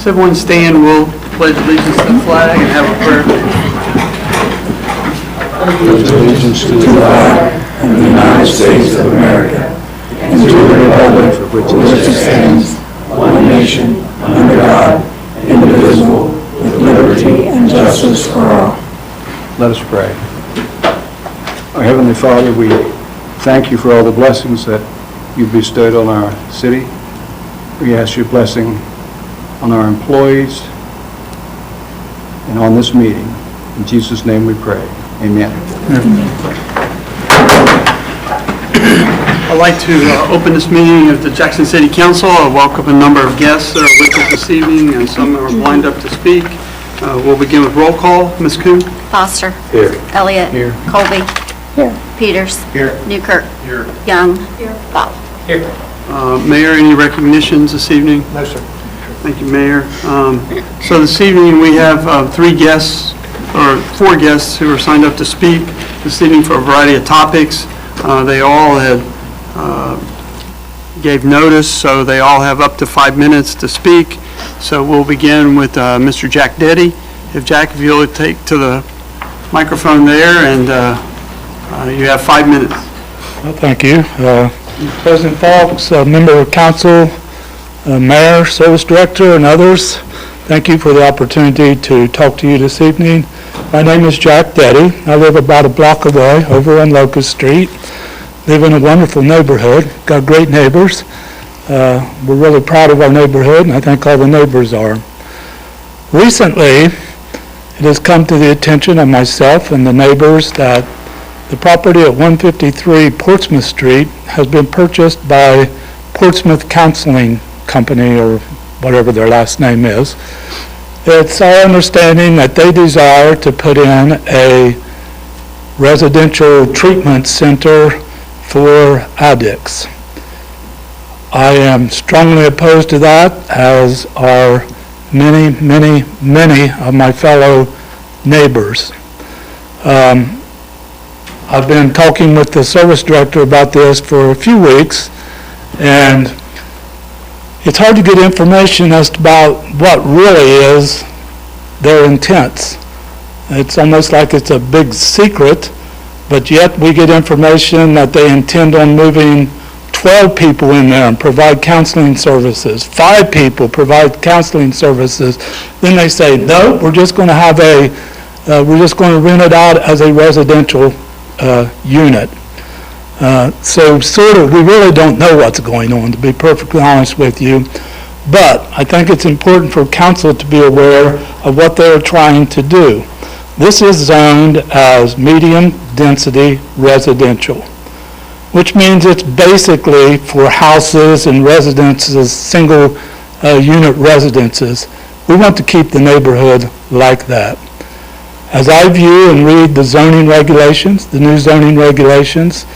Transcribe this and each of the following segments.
So everyone stand, we'll pledge allegiance to the flag and have a prayer. Pledge allegiance to the flag of the United States of America and to the republic for which it stands, one nation, under God, indivisible, with liberty and justice for all. Let us pray. Our Heavenly Father, we thank you for all the blessings that you've bestowed on our city. We ask your blessing on our employees and on this meeting. In Jesus' name we pray. Amen. I'd like to open this meeting of the Jackson City Council. I welcome a number of guests that are with us this evening, and some are lined up to speak. We'll begin with roll call. Ms. Kuhn? Foster. Here. Elliott. Here. Colby. Here. Peters. Here. Newkirk. Here. Young. Here. Ball. Here. Mayor, any recognitions this evening? No, sir. Thank you, Mayor. So this evening, we have four guests who are signed up to speak this evening for a variety of topics. They all had gave notice, so they all have up to 5 minutes to speak. So we'll begin with Mr. Jack Deddy. If you'll take to the microphone there, and you have 5 minutes. Well, thank you. President Falks, member of council, mayor, service director, and others, thank you for the opportunity to talk to you this evening. My name is Jack Deddy. I live about a block away over on Locust Street. Live in a wonderful neighborhood, got great neighbors. We're really proud of our neighborhood, and I think all the neighbors are. Recently, it has come to the attention of myself and the neighbors that the property at 153 Portsmouth Street has been purchased by Portsmouth Counseling Company, or whatever their last name is. It's our understanding that they desire to put in a residential treatment center for addicts. I am strongly opposed to that, as are many of my fellow neighbors. I've been talking with the service director about this for a few weeks, and it's hard to get information as to about what really is their intents. It's almost like it's a big secret, but yet we get information that they intend on moving 12 people in there and provide counseling services. 5 people provide counseling services. Then they say, no, we're just going to have we're just going to rent it out as a residential unit. So sort of, we really don't know what's going on, to be perfectly honest with you. But I think it's important for council to be aware of what they're trying to do. This is zoned as medium-density residential, which means it's basically for houses and residences, single-unit residences. We want to keep the neighborhood like that. As I view and read the zoning regulations, the new zoning regulations,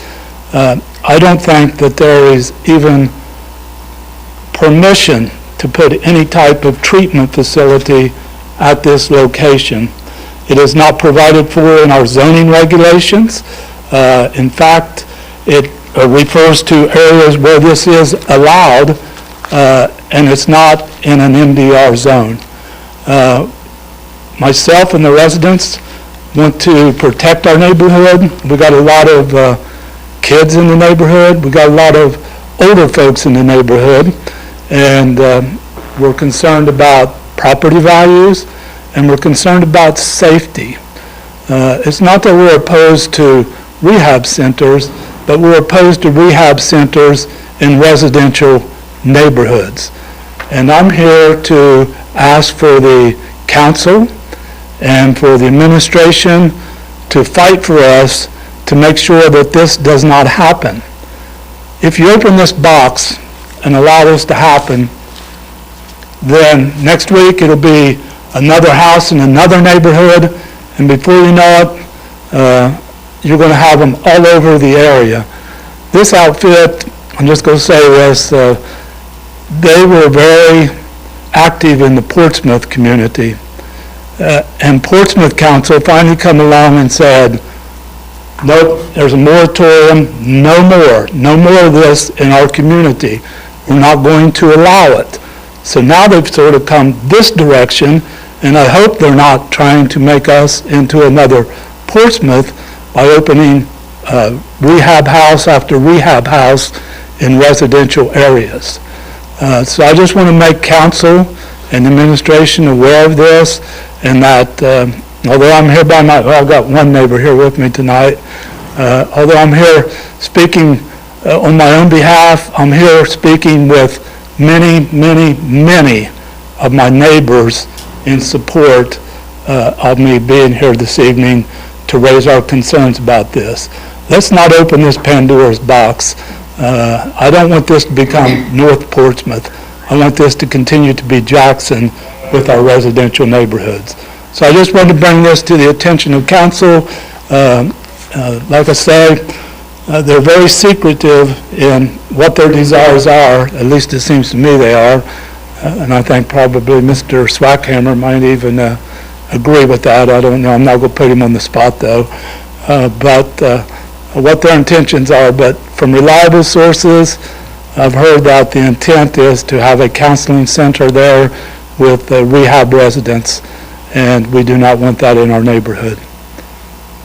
I don't think that there is even permission to put any type of treatment facility at this location. It is not provided for in our zoning regulations. In fact, it refers to areas where this is allowed, and it's not in an MDR zone. Myself and the residents want to protect our neighborhood. We got a lot of kids in the neighborhood. We got a lot of older folks in the neighborhood, and we're concerned about property values, and we're concerned about safety. It's not that we're opposed to rehab centers, but we're opposed to rehab centers in residential neighborhoods. And I'm here to ask for the council and for the administration to fight for us to make sure that this does not happen. If you open this box and allow this to happen, then next week it'll be another house in another neighborhood, and before you know it, you're going to have them all over the area. This outfit, I'm just going to say this, they were very active in the Portsmouth community. And Portsmouth Council finally come along and said, nope, there's a moratorium, no more of this in our community. We're not going to allow it. So now they've sort of come this direction, and I hope they're not trying to make us into another Portsmouth by opening rehab house after rehab house in residential areas. So I just want to make council and administration aware of this, and that although I'm here by my, well, I've got one neighbor here with me tonight, although I'm here speaking on my own behalf, I'm here speaking with many, many, many of my neighbors in support of me being here this evening to raise our concerns about this. Let's not open this Pandora's box. I don't want this to become North Portsmouth. I want this to continue to be Jackson with our residential neighborhoods. So I just wanted to bring this to the attention of council. Like I say, they're very secretive in what their desires are, at least it seems to me they are, and I think probably Mr. Swackhammer might even agree with that. I don't know, I'm not going to put him on the spot though, but what their intentions are. But from reliable sources, I've heard that the intent is to have a counseling center there with rehab residents, and we do not want that in our neighborhood.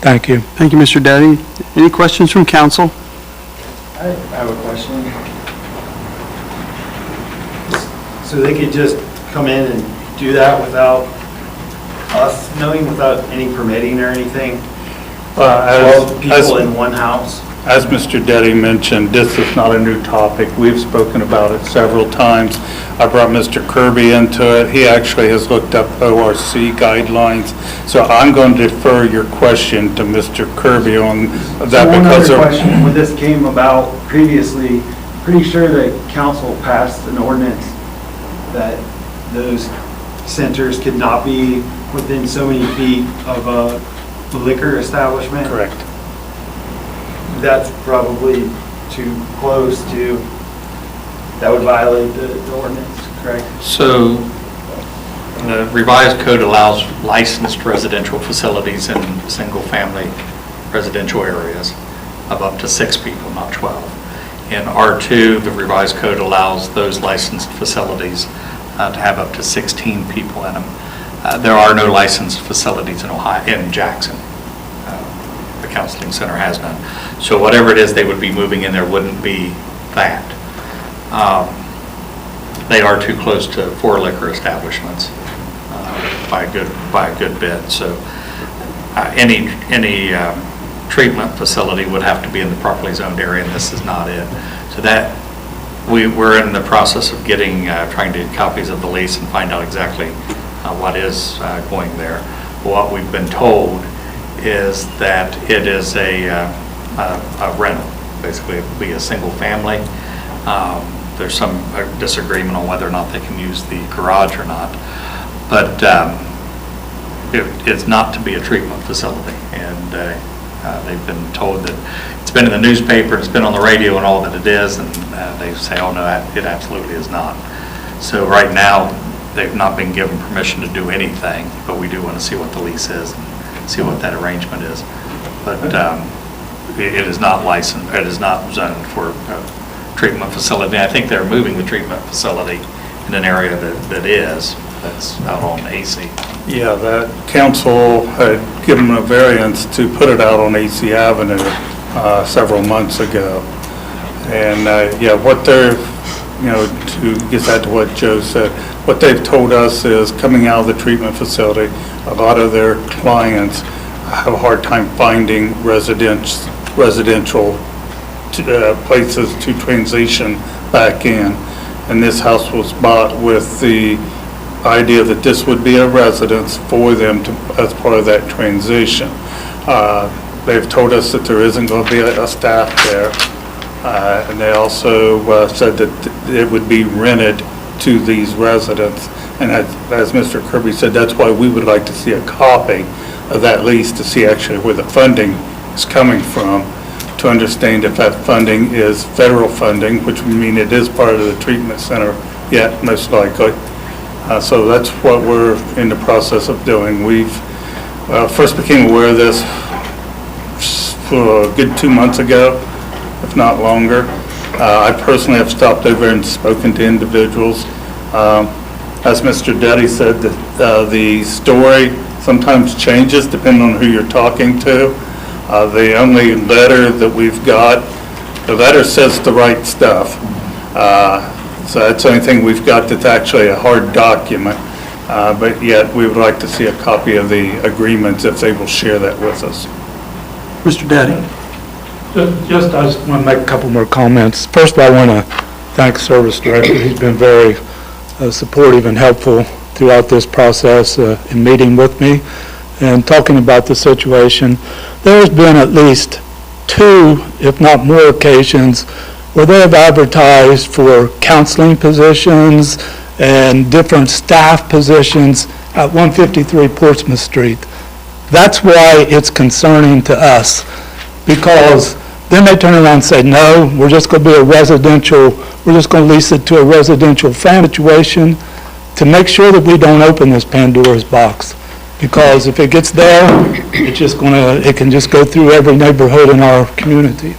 Thank you. Thank you, Mr. Daddy. Any questions from council? I have a question. So they could just come in and do that without us knowing, without any permitting or anything? 12 people in one house? As Mr. Deddy mentioned, this is not a new topic. We've spoken about it several times. I brought Mr. Kirby into it. He actually has looked up ORC guidelines. So I'm going to defer your question to Mr. Kirby on that. One because other question, when this came about previously, pretty sure that council passed an ordinance that those centers could not be within so many feet of a liquor establishment. Correct. That's probably too close to, that would violate the ordinance, correct? So the revised code allows licensed residential facilities in single-family residential areas of up to 6 people, not 12. In R2, the revised code allows those licensed facilities to have up to 16 people in them. There are no licensed facilities in Ohio, in Jackson. The counseling center has none. So whatever it is they would be moving in there wouldn't be that. They are too close to 4 liquor establishments by a good bit. So any treatment facility would have to be in the properly zoned area, and this is not it. So that we're in the process of getting trying to get copies of the lease and find out exactly what is going there. What we've been told is that it is a rental. Basically, it will be a single family. There's some disagreement on whether or not they can use the garage or not, but it's not to be a treatment facility, and they've been told that it's been in the newspaper, it's been on the radio and all that it is, and they say, oh no, it absolutely is not. So right now, they've not been given permission to do anything, but we do want to see what the lease is and see what that arrangement is. But it is not licensed, it is not zoned for treatment facility. I think they're moving the treatment facility in an area that's out on AC. Yeah, that council had given a variance to put it out on AC Avenue several months ago. And yeah, what they're, to get that to what Joe said, what they've told us is coming out of the treatment facility, a lot of their clients have a hard time finding residential places to transition back in. And this house was bought with the idea that this would be a residence for them as part of that transition. They've told us that there isn't going to be a staff there. And they also said that it would be rented to these residents. And as Mr. Kirby said, that's why we would like to see a copy of that lease to see actually where the funding is coming from, to understand if that funding is federal funding, which would mean it is part of the treatment center, yet most likely. So that's what we're in the process of doing. We've first became aware of this for a good 2 months ago, if not longer. I personally have stopped over and spoken to individuals As Mr. Deddy said, the story sometimes changes depending on who you're talking to. The only letter that we've got, the letter says the right stuff. So that's the only thing we've got that's actually a hard document. But yet, we would like to see a copy of the agreements if they will share that with us. Mr. Daddy? Just, I just want to make a couple more comments. First of all, I want to thank Service Director. He's been very supportive and helpful throughout this process in meeting with me and talking about the situation. There's been at least 2, if not more occasions, where they have advertised for counseling positions and different staff positions at 153 Portsmouth Street. That's why it's concerning to us, because then they turn around and say, no, we're just going to be we're just going to lease it to a residential family situation to make sure that we don't open this Pandora's box. Because if it gets there, it can just go through every neighborhood in our community.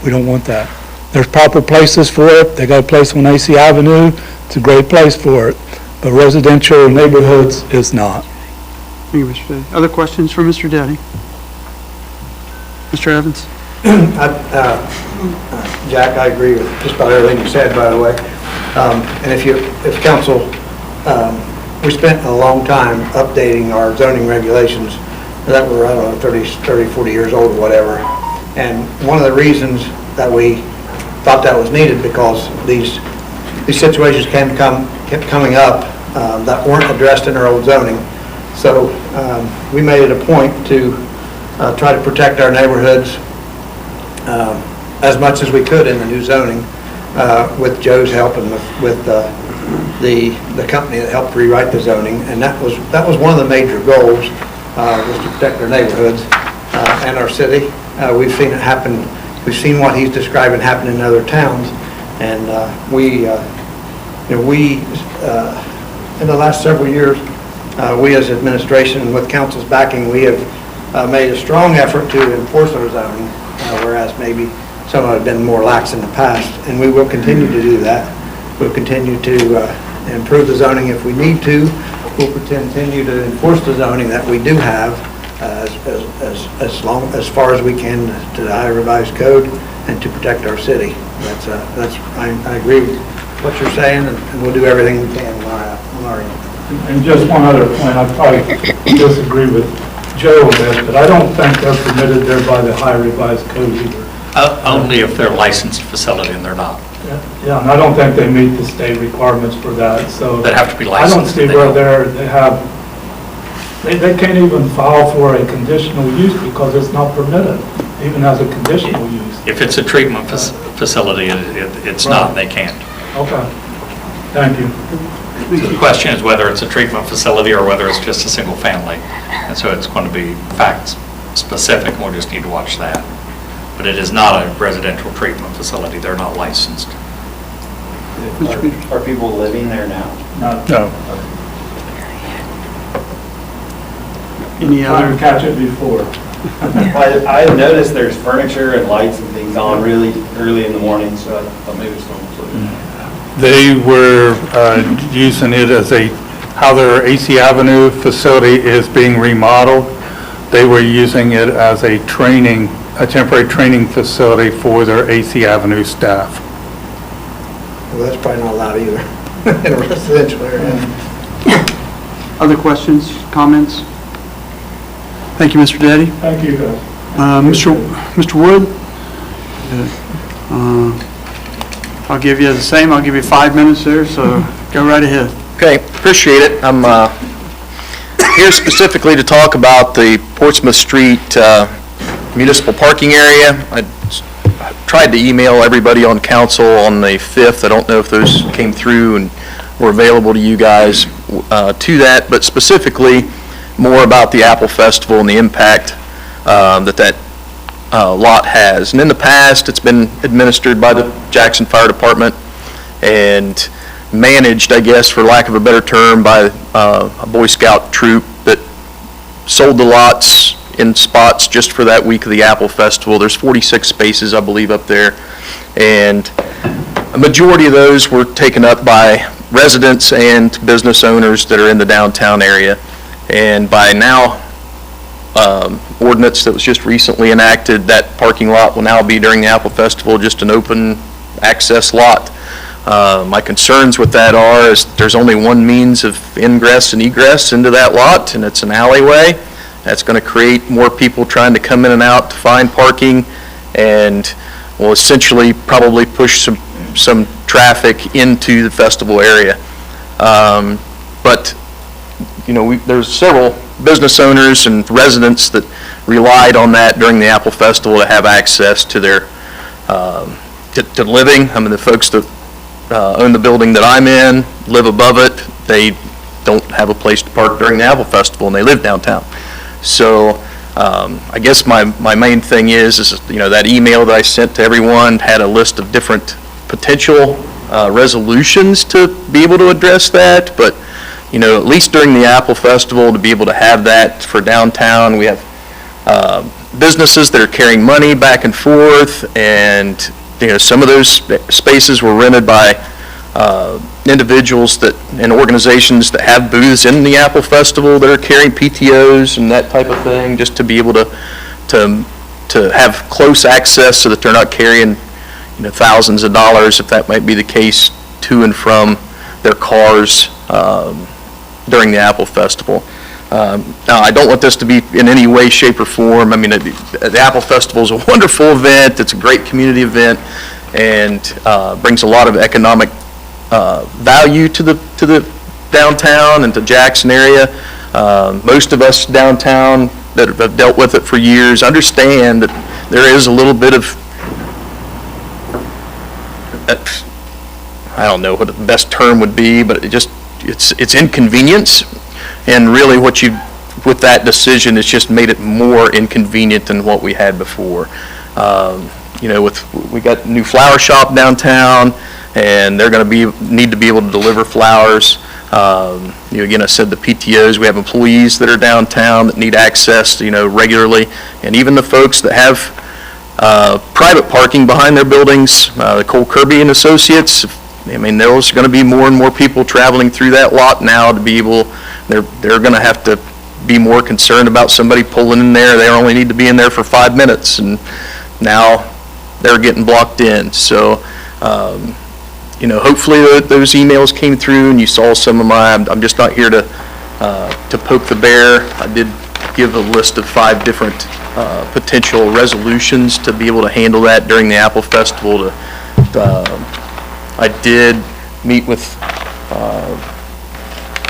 We don't want that. There's proper places for it. They got a place on AC Avenue. It's a great place for it. But residential neighborhoods is not. Thank you, Mr. Daddy. Other questions for Mr. Daddy? Mr. Evans? Jack, I agree with just about everything you said, by the way. And if council, we spent a long time updating our zoning regulations that were, I don't know, 30, 40 years old or whatever. And one of the reasons that we thought that was needed because these situations kept coming up that weren't addressed in our old zoning. So we made it a point to try to protect our neighborhoods as much as we could in the new zoning with Joe's help and with the company that helped rewrite the zoning. And that was one of the major goals, was to protect our neighborhoods and our city. We've seen it happen. We've seen what he's describing happen in other towns, and we in the last several years, we as administration, with council's backing, we have made a strong effort to enforce our zoning, whereas maybe some have been more lax in the past, and we will continue to do that. We'll continue to improve the zoning if we need to. We'll continue to enforce the zoning that we do have as far as we can to the Ohio Revised Code and to protect our city. I agree with what you're saying, and we'll do everything we can on our end. And just one other point, I probably disagree with Joe on this, but I don't think they're permitted there by the Ohio Revised Code either. Only if they're a licensed facility, and they're not. Yeah, and I don't think they meet the state requirements for that, so. They'd have to be I don't licensed. see where they can't even file for a conditional use because it's not permitted, even as a conditional use. If it's a treatment facility, it's not, they can't. Okay, thank you. So the question is whether it's a treatment facility or whether it's just a single family. And so it's going to be fact specific, and we'll just need to watch that. But it is not a residential treatment facility. They're not licensed. Are people living there now? No. Any Trying other? to catch it before. Well, I noticed there's furniture and lights and things on really early in the morning, so I thought maybe it's going to. They were using it as how their AC Avenue facility is being remodeled. They were using it as a temporary training facility for their AC Avenue staff. Well, that's probably not allowed either in a residential area. Other questions, comments? Thank you, Mr. Daddy. Thank you, guys. Mr. Wood? I'll give you the same. I'll give you 5 minutes there, so go right ahead. Okay, appreciate it. I'm here specifically to talk about the Portsmouth Street municipal parking area. I tried to email everybody on council on the 5th. I don't know if those came through and were available to you guys to that, but specifically more about the Apple Festival and the impact that lot has. And in the past, it's been administered by the Jackson Fire Department and managed, I guess, for lack of a better term, by a Boy Scout troop that sold the lots in spots just for that week of the Apple Festival. There's 46 spaces, I believe, up there. And A majority of those were taken up by residents and business owners that are in the downtown area. And by now, ordinance that was just recently enacted, that parking lot will now be during the Apple Festival just an open access lot. My concerns with that is there's only one means of ingress and egress into that lot, and it's an alleyway. That's going to create more people trying to come in and out to find parking, and will essentially probably push some traffic into the festival area. But, you know, there's several business owners and residents that relied on that during the Apple Festival to have access to their, to living. I mean, the folks that own the building that I'm in, live above it, they don't have a place to park during the Apple Festival, and they live downtown. So I guess my main thing is, you know, that email that I sent to everyone had a list of different potential resolutions to be able to address that, but, you know, at least during the Apple Festival, to be able to have that for downtown, we have businesses that are carrying money back and forth, and, you know, some of those spaces were rented by individuals that, and organizations that have booths in the Apple Festival that are carrying PTOs and that type of thing, just to be able to have close access so that they're not carrying, you know, thousands of dollars, if that might be the case, to and from their cars during the Apple Festival. Now, I don't want this to be in any way, shape, or form. I mean, the Apple Festival is a wonderful event. It's a great community event, and brings a lot of economic value to the downtown and to Jackson area. Most of us downtown that have dealt with it for years understand that there is a little bit of, I don't know what the best term would be, but it's inconvenience. And really with that decision, it's just made it more inconvenient than what we had before. You know, we got a new flower shop downtown, and they're going to need to be able to deliver flowers. You know, again, I said the PTOs, we have employees that are downtown that need access, you know, regularly. And even the folks that have private parking behind their buildings, the Cole Kirby and Associates, I mean, there's going to be more and more people traveling through that lot now to be able, they're going to have to be more concerned about somebody pulling in there. They only need to be in there for 5 minutes, and now they're getting blocked in. So, you know, hopefully those emails came through and you saw some of I'm just not here to poke the bear. I did give a list of 5 different potential resolutions to be able to handle that during the Apple Festival. I did meet with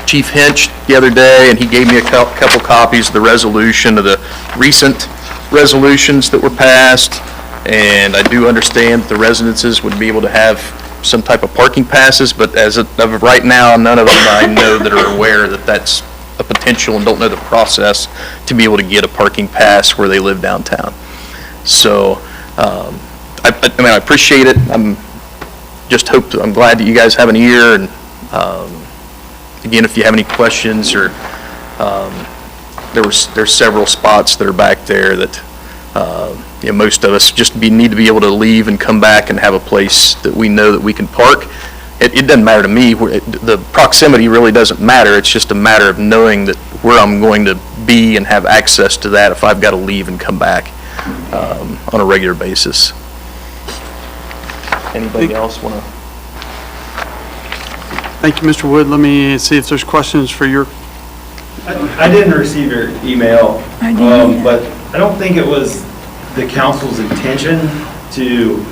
Chief Hinch the other day, and he gave me a couple copies of the resolution of the recent resolutions that were passed, and I do understand that the residences would be able to have some type of parking passes, but as of right now, none of them I know that are aware that that's a potential and don't know the process to be able to get a parking pass where they live downtown. So, I mean, I appreciate it. I'm glad that you guys have an ear, and again, if you have any questions, or there's several spots that are back there that you know, most of us just need to be able to leave and come back and have a place that we know that we can park. It doesn't matter to me. The proximity really doesn't matter. It's just a matter of knowing that where I'm going to be and have access to that if I've got to leave and come back on a regular basis. Anybody else want to? Thank you, Mr. Wood. Let me see if there's questions for your, I didn't receive your email, but I don't think it was the council's intention to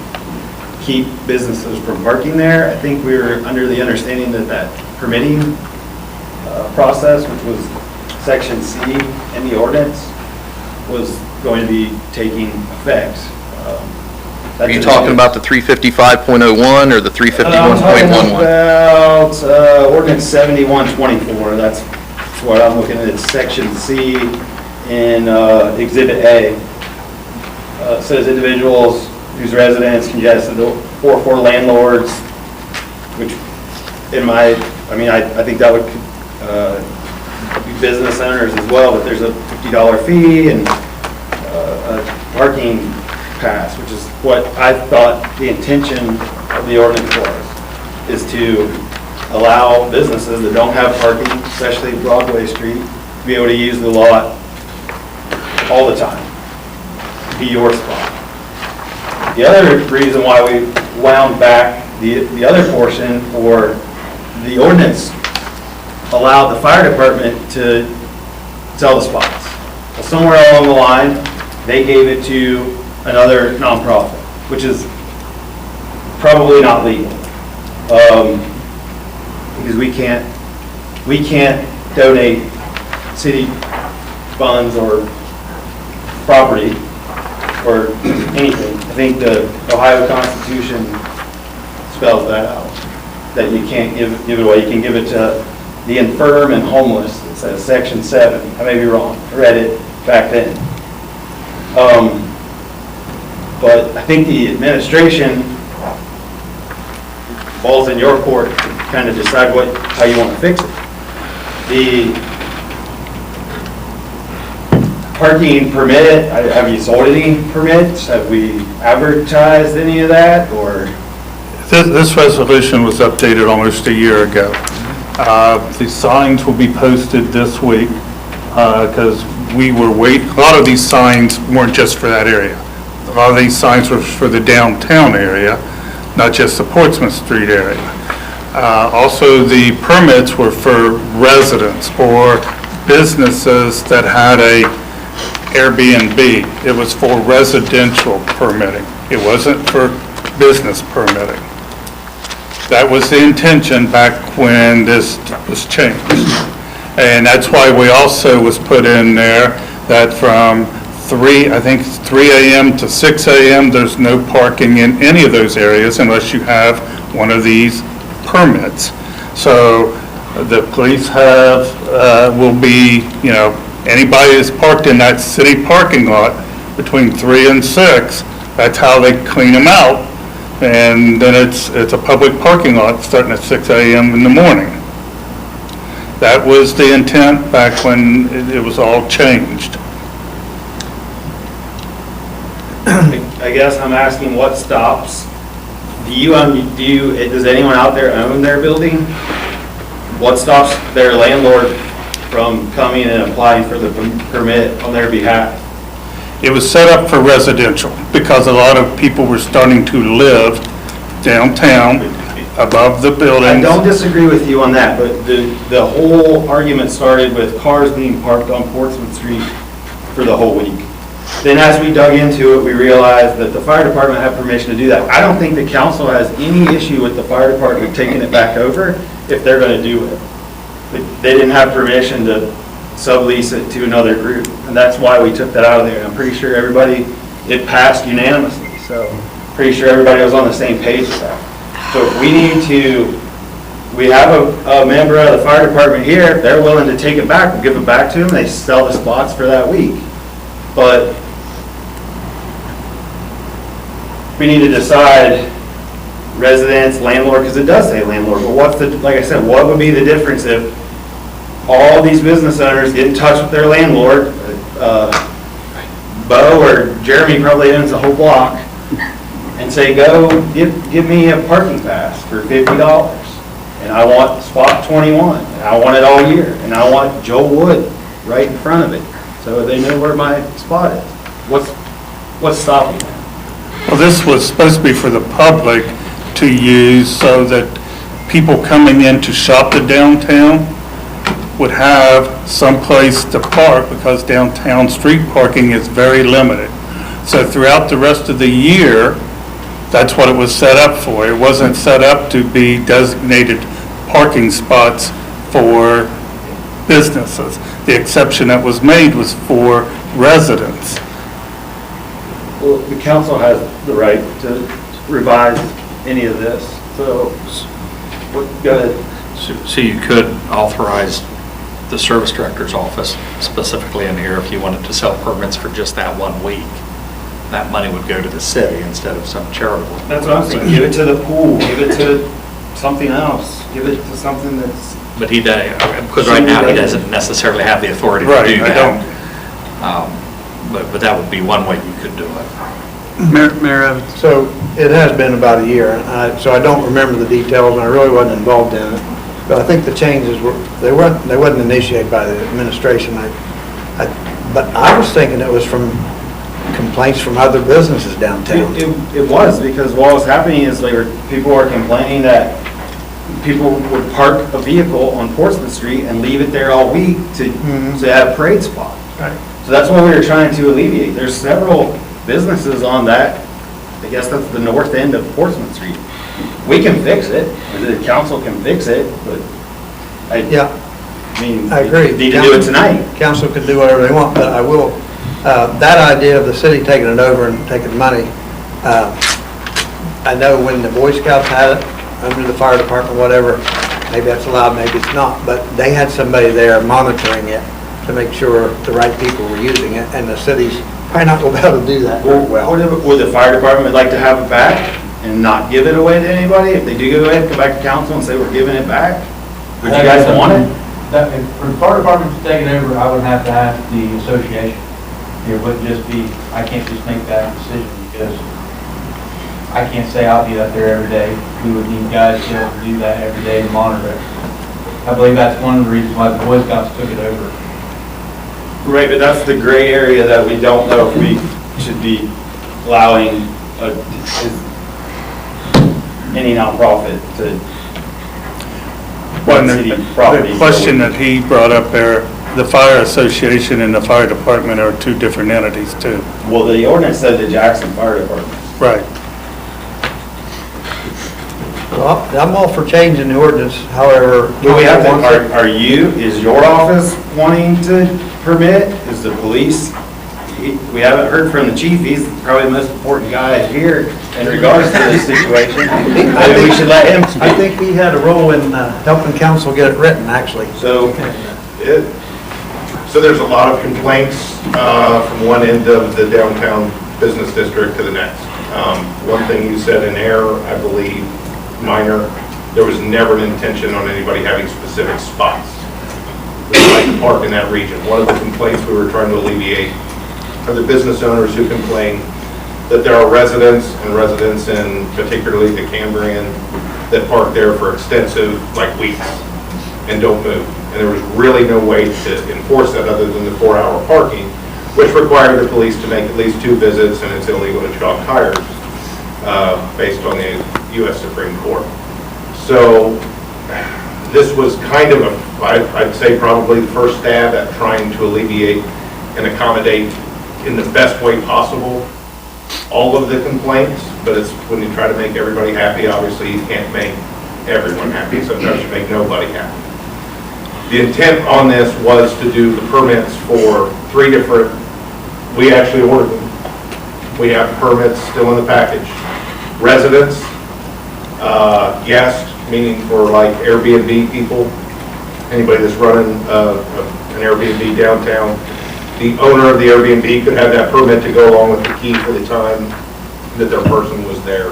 keep businesses from parking there. I think we were under the understanding that permitting process, which was section C in the ordinance, was going to be taking effect. Are you talking about the 355.01 or the 351.11? I'm talking about ordinance 7124. That's what I'm looking at. It's section C in Exhibit A. It says individuals whose residence congested or for landlords, which I think that would be business owners as well, but there's a $50 fee and a parking pass, which is what I thought the intention of the ordinance was, is to allow businesses that don't have parking, especially Broadway Street, to be able to use the lot all the time, be your spot. The other reason why we wound back the other portion for the ordinance allowed the fire department to sell the spots. Well, somewhere along the line, they gave it to another nonprofit, which is probably not legal. Because we can't donate city funds or property or anything. I think the Ohio Constitution spells that out, that you can't give it away. You can give it to the infirm and homeless. It says Section 7. I may be wrong. I read it back then. But I think the administration falls in your court to kind of decide how you want to fix it. The parking permit, have you sold any permits? Have we advertised any of that, or? This resolution was updated almost a year ago. The signs will be posted this week, because a lot of these signs weren't just for that area. A lot of these signs were for the downtown area, not just the Portsmouth Street area. Also, the permits were for residents or businesses that had a Airbnb. It was for residential permitting. It wasn't for business permitting. That was the intention back when this was changed. And that's why we also was put in there that from 3 a.m. to 6 a.m., there's no parking in any of those areas unless you have one of these permits. So the police will be, anybody that's parked in that city parking lot between 3 and 6, that's how they clean them out. And then it's a public parking lot starting at 6 a.m. in the morning. That was the intent back when it was all changed. I guess I'm asking what stops. Does anyone out there own their building? What stops their landlord from coming and applying for the permit on their behalf? It was set up for residential because a lot of people were starting to live downtown above the buildings. I don't disagree with you on that, but the whole argument started with cars being parked on Portsmouth Street for the whole week. Then as we dug into it, we realized that the fire department had permission to do that. I don't think the council has any issue with the fire department taking it back over if they're going to do it. They didn't have permission to sublease it to another group, and that's why we took that out of there. I'm pretty sure it passed unanimously, so pretty sure everybody was on the same page with that. So if we have a member of the fire department here, if they're willing to take it back, we'll give it back to them, they sell the spots for that week. But we need to decide residents, landlord, because it does say landlord, but like I said, what would be the difference if all these business owners get in touch with their landlord? Bo or Jeremy probably owns the whole block, and say, go give me a parking pass for $50, and I want spot 21, and I want it all year, and I want Joe Wood right in front of it, so they know where my spot is. What's stopping that? Well, this was supposed to be for the public to use so that people coming in to shop the downtown would have some place to park because downtown street parking is very limited. So throughout the rest of the year, that's what it was set up for. It wasn't set up to be designated parking spots for businesses. The exception that was made was for residents. Well, the council has the right to revise any of this, so go ahead. So you could authorize the service director's office specifically in here if you wanted to sell permits for just that 1 week. That money would go to the city instead of some charitable. That's what I'm saying, give it to the pool, give it to something else, give it to something that's... But because right now he doesn't necessarily have the authority to do that. I don't. But that would be one way you could do it. Mayor Evans. So it has been about a year, so I don't remember the details, and I really wasn't involved in it. But I think the changes they wasn't initiated by the administration. But I was thinking it was from complaints from other businesses downtown. It was, because what was happening is people were complaining that people would park a vehicle on Portsmouth Street and leave it there all week to have a parade spot. Right. So that's what we were trying to alleviate. There's several businesses on that, I guess that's the north end of Portsmouth Street. We can fix it, the council can fix it, but Yeah, I mean, I agree. you need to do it tonight. Council can do whatever they want, but I will, that idea of the city taking it over and taking money, I know when the Boy Scouts had it, under the fire department, whatever, maybe that's allowed, maybe it's not, but they had somebody there monitoring it to make sure the right people were using it, and the city's probably not going to be able to do that very well. Would the fire department like to have it back and not give it away to anybody? If they do go ahead, come back to council and say we're giving it back? Would you guys want it? For the fire department to take it over, I would have to ask the association. It wouldn't just be, I can't just make that decision because I can't say I'll be up there every day. We would need guys to be able to do that every day to monitor it. I believe that's one of the reasons why the Boy Scouts took it over. Right, but that's the gray area that we don't know if we should be allowing any nonprofit to Well, city property. the question that he brought up there, the fire association and the fire department are two different entities too. Well, the ordinance said the Jackson Fire Department. Right. Well, I'm all for changing the ordinance, however. Do we have to, is your office wanting to permit? Is the police? We haven't heard from the chief, he's probably the most important guy here in regards to this situation. Maybe we should let him I speak. think he had a role in helping council get it written, actually. So, So there's a lot of complaints from one end of the downtown business district to the next. One thing you said in error, I believe, minor, there was never an intention on anybody having specific spots. We like to park in that region. One of the complaints we were trying to alleviate are the business owners who complain that there are residents in particularly the Cambrian that park there for extensive, like weeks, and don't move. And there was really no way to enforce that other than the 4-hour parking, which required the police to make at least 2 visits, and it's illegal to chalk tires based on the U.S. Supreme Court. So this was kind of I'd say probably the first stab at trying to alleviate and accommodate in the best way possible all of the complaints, but it's when you try to make everybody happy, obviously you can't make everyone happy, sometimes you make nobody happy. The intent on this was to do the permits for 3 different, we actually ordered them. We have permits still in the package. Residents, guests, meaning for like Airbnb people, anybody that's running an Airbnb downtown. The owner of the Airbnb could have that permit to go along with the key for the time that their person was there.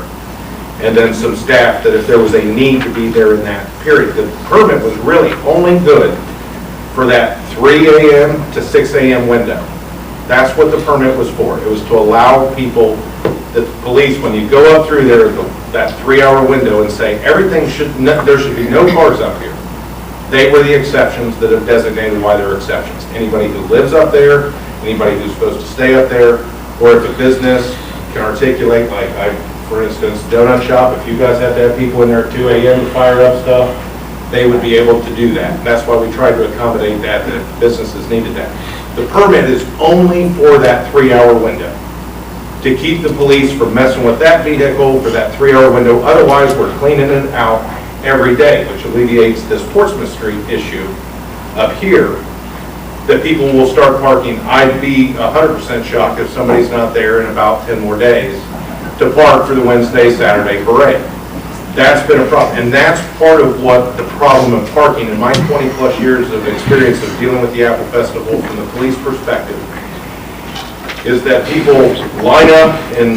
And then some staff that if there was a need to be there in that period. The permit was really only good for that 3 a.m. to 6 a.m. window. That's what the permit was for. It was to allow people, the police, when you go up through there, that 3-hour window and say, there should be no cars up here. They were the exceptions that have designated why they're exceptions. Anybody who lives up there, anybody who's supposed to stay up there, or if a business can articulate, like for instance, donut shop, if you guys had to have people in there at 2 a.m. to fire up stuff, they would be able to do that. And that's why we tried to accommodate that if businesses needed that. The permit is only for that 3-hour window, to keep the police from messing with that vehicle for that 3-hour window. Otherwise, we're cleaning it out every day, which alleviates this Portsmouth Street issue up here, that people will start parking. I'd be 100% shocked if somebody's not there in about 10 more days to park for the Wednesday, Saturday parade. That's been a problem, and that's part of what the problem of parking in my 20-plus years of experience of dealing with the Apple Festival from the police perspective is that people line up, and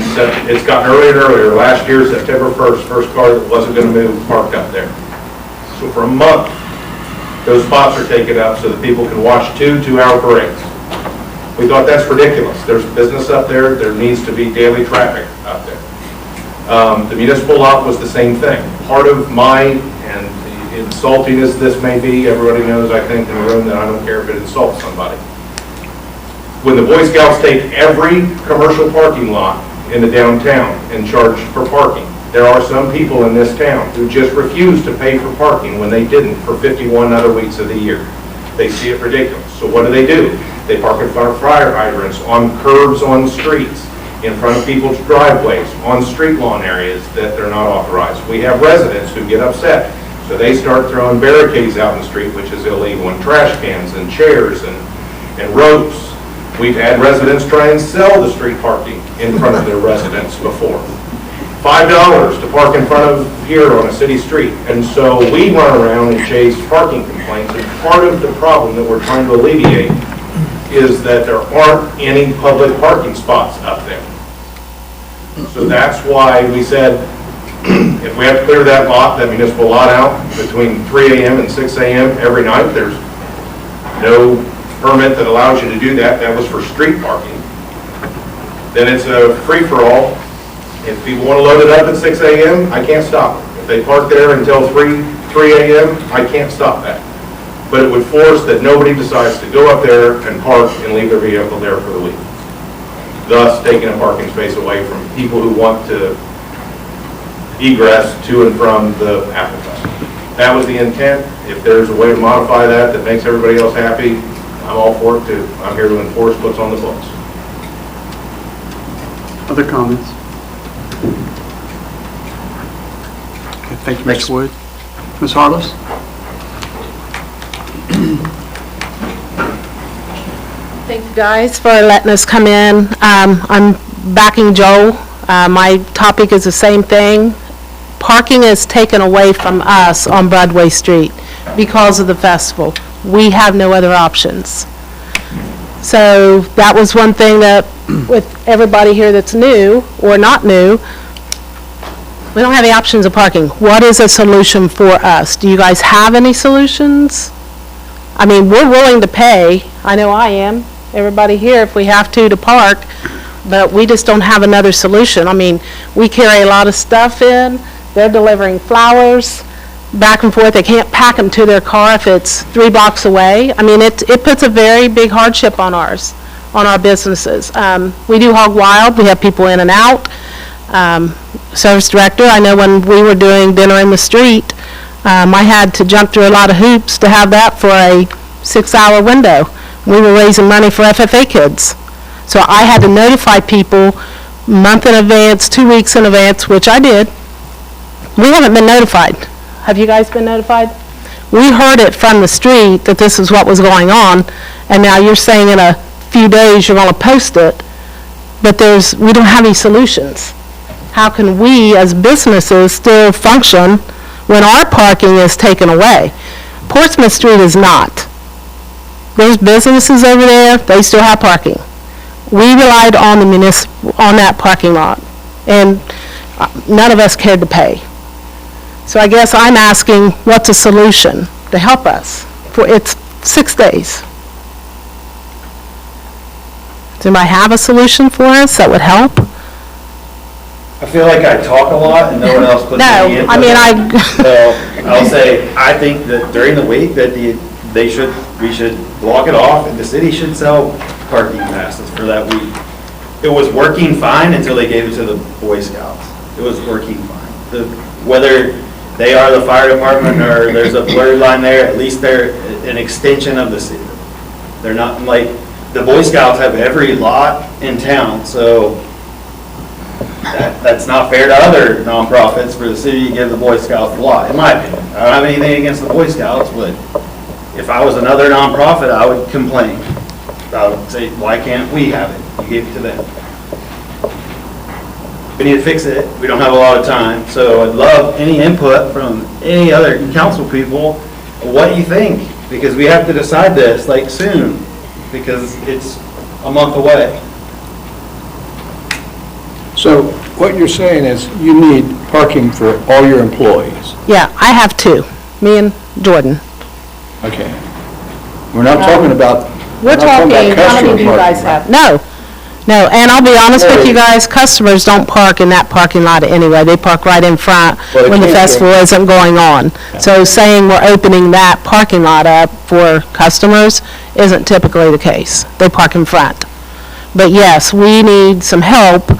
it's gotten earlier and earlier. Last year, September 1st, first car that wasn't going to move parked up there. So for a month, those spots are taken up so that people can watch 2 2-hour parades. We thought that's ridiculous. There's business up there, there needs to be daily traffic out there. The municipal lot was the same thing. Part of my, and insulting as this may be, everybody knows, I think, in the room that I don't care if it insults somebody. When the Boy Scouts take every commercial parking lot in the downtown and charge for parking, there are some people in this town who just refuse to pay for parking when they didn't for 51 other weeks of the year. They see it ridiculous. So what do? They park in front of fire hydrants, on curbs on streets, in front of people's driveways, on street lawn areas that they're not authorized. We have residents who get upset, so they start throwing barricades out in the street, which is illegal, and trash cans and chairs and ropes. We've had residents try and sell the street parking in front of their residents before. $5 to park in front of here on a city street. And so we run around and chase parking complaints, and part of the problem that we're trying to alleviate is that there aren't any public parking spots up there. So that's why we said, if we have to clear that lot, that municipal lot out between 3 a.m. and 6 a.m. every night, there's no permit that allows you to do that. That was for street parking. Then it's a free-for-all. If people want to load it up at 6 a.m., I can't stop them. If they park there until 3 a.m., I can't stop that. But it would force that nobody decides to go up there and park and leave their vehicle there for the week, thus taking a parking space away from people who want to egress to and from the Apple Fest. That was the intent. If there's a way to modify that that makes everybody else happy, I'm all for it too. I'm here to enforce what's on the books. Other comments? Okay, thank you, Mr. Wood. Ms. Harless? Thank you guys for letting us come in. I'm backing Joel. My topic is the same thing. Parking is taken away from us on Broadway Street because of the festival. We have no other options. So that was one thing that, with everybody here that's new or not new, we don't have the options of parking. What is a solution for us? Do you guys have any solutions? I mean, we're willing to pay. I know I am. Everybody here, if we have to park, but we just don't have another solution. I mean, we carry a lot of stuff in. They're delivering flowers back and forth. They can't pack them to their car if it's 3 blocks away. I mean, it puts a very big hardship on our businesses. We do Hog Wild. We have people in and out. Service director, I know when we were doing Dinner in the Street, I had to jump through a lot of hoops to have that for a 6-hour window. We were raising money for FFA kids. So I had to notify people a month in advance, 2 weeks in advance, which I did. We haven't been notified. Have you guys been notified? We heard it from the street that this is what was going on, and now you're saying in a few days you're going to post it, but we don't have any solutions. How can we as businesses still function when our parking is taken away? Portsmouth Street is not. There's businesses over there, they still have parking. We relied on on that parking lot, and none of us cared to pay. So I guess I'm asking, what's a solution to help us? It's 6 days. Does anybody have a solution for us that would help? I feel like I talk a lot and no one else puts any input. No, I mean, So I'll say, I think that during the week that we should block it off and the city should sell parking passes for that week. It was working fine until they gave it to the Boy Scouts. It was working fine. Whether they are the fire department or there's a blurred line there, at least they're an extension of the city. They're not like, the Boy Scouts have every lot in town, so that's not fair to other nonprofits for the city to give the Boy Scouts a lot, in my opinion. I don't have anything against the Boy Scouts, but if I was another nonprofit, I would complain. I would say, why can't we have it? You gave it to them. We need to fix it. We don't have a lot of time, so I'd love any input from any other council people. What do you think? Because we have to decide this like soon, because it's a month away. So what you're saying is you need parking for all your employees. yeah, I have 2, me and Jordan. Okay. We're not talking about We're Not talking talking, about how many do you customer guys parking, have? No, and I'll be honest with you guys, customers don't park in that parking lot anyway. They park right in front Well, they when the can't festival isn't going on. So saying we're opening that parking lot up for customers isn't typically the case. They park in front. But yes, we need some help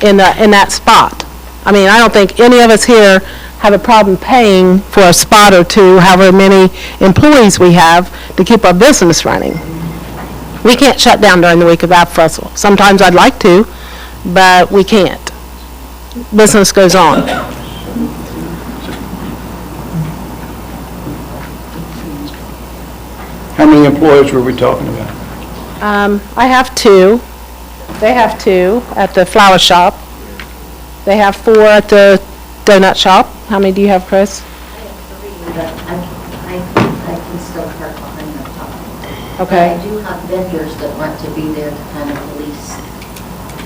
in that spot. I mean, I don't think any of us here have a problem paying for a spot or two, however many employees we have, to keep our business running. We can't shut down during the week of that festival. Sometimes I'd like to, but we can't. Business goes on. How many employees were we talking about? I have two. They have two at the flower shop. They have 4 at the donut shop. How many do you have, Chris? But I can still park behind the top. Okay. I do have vendors that want to be there to kind of police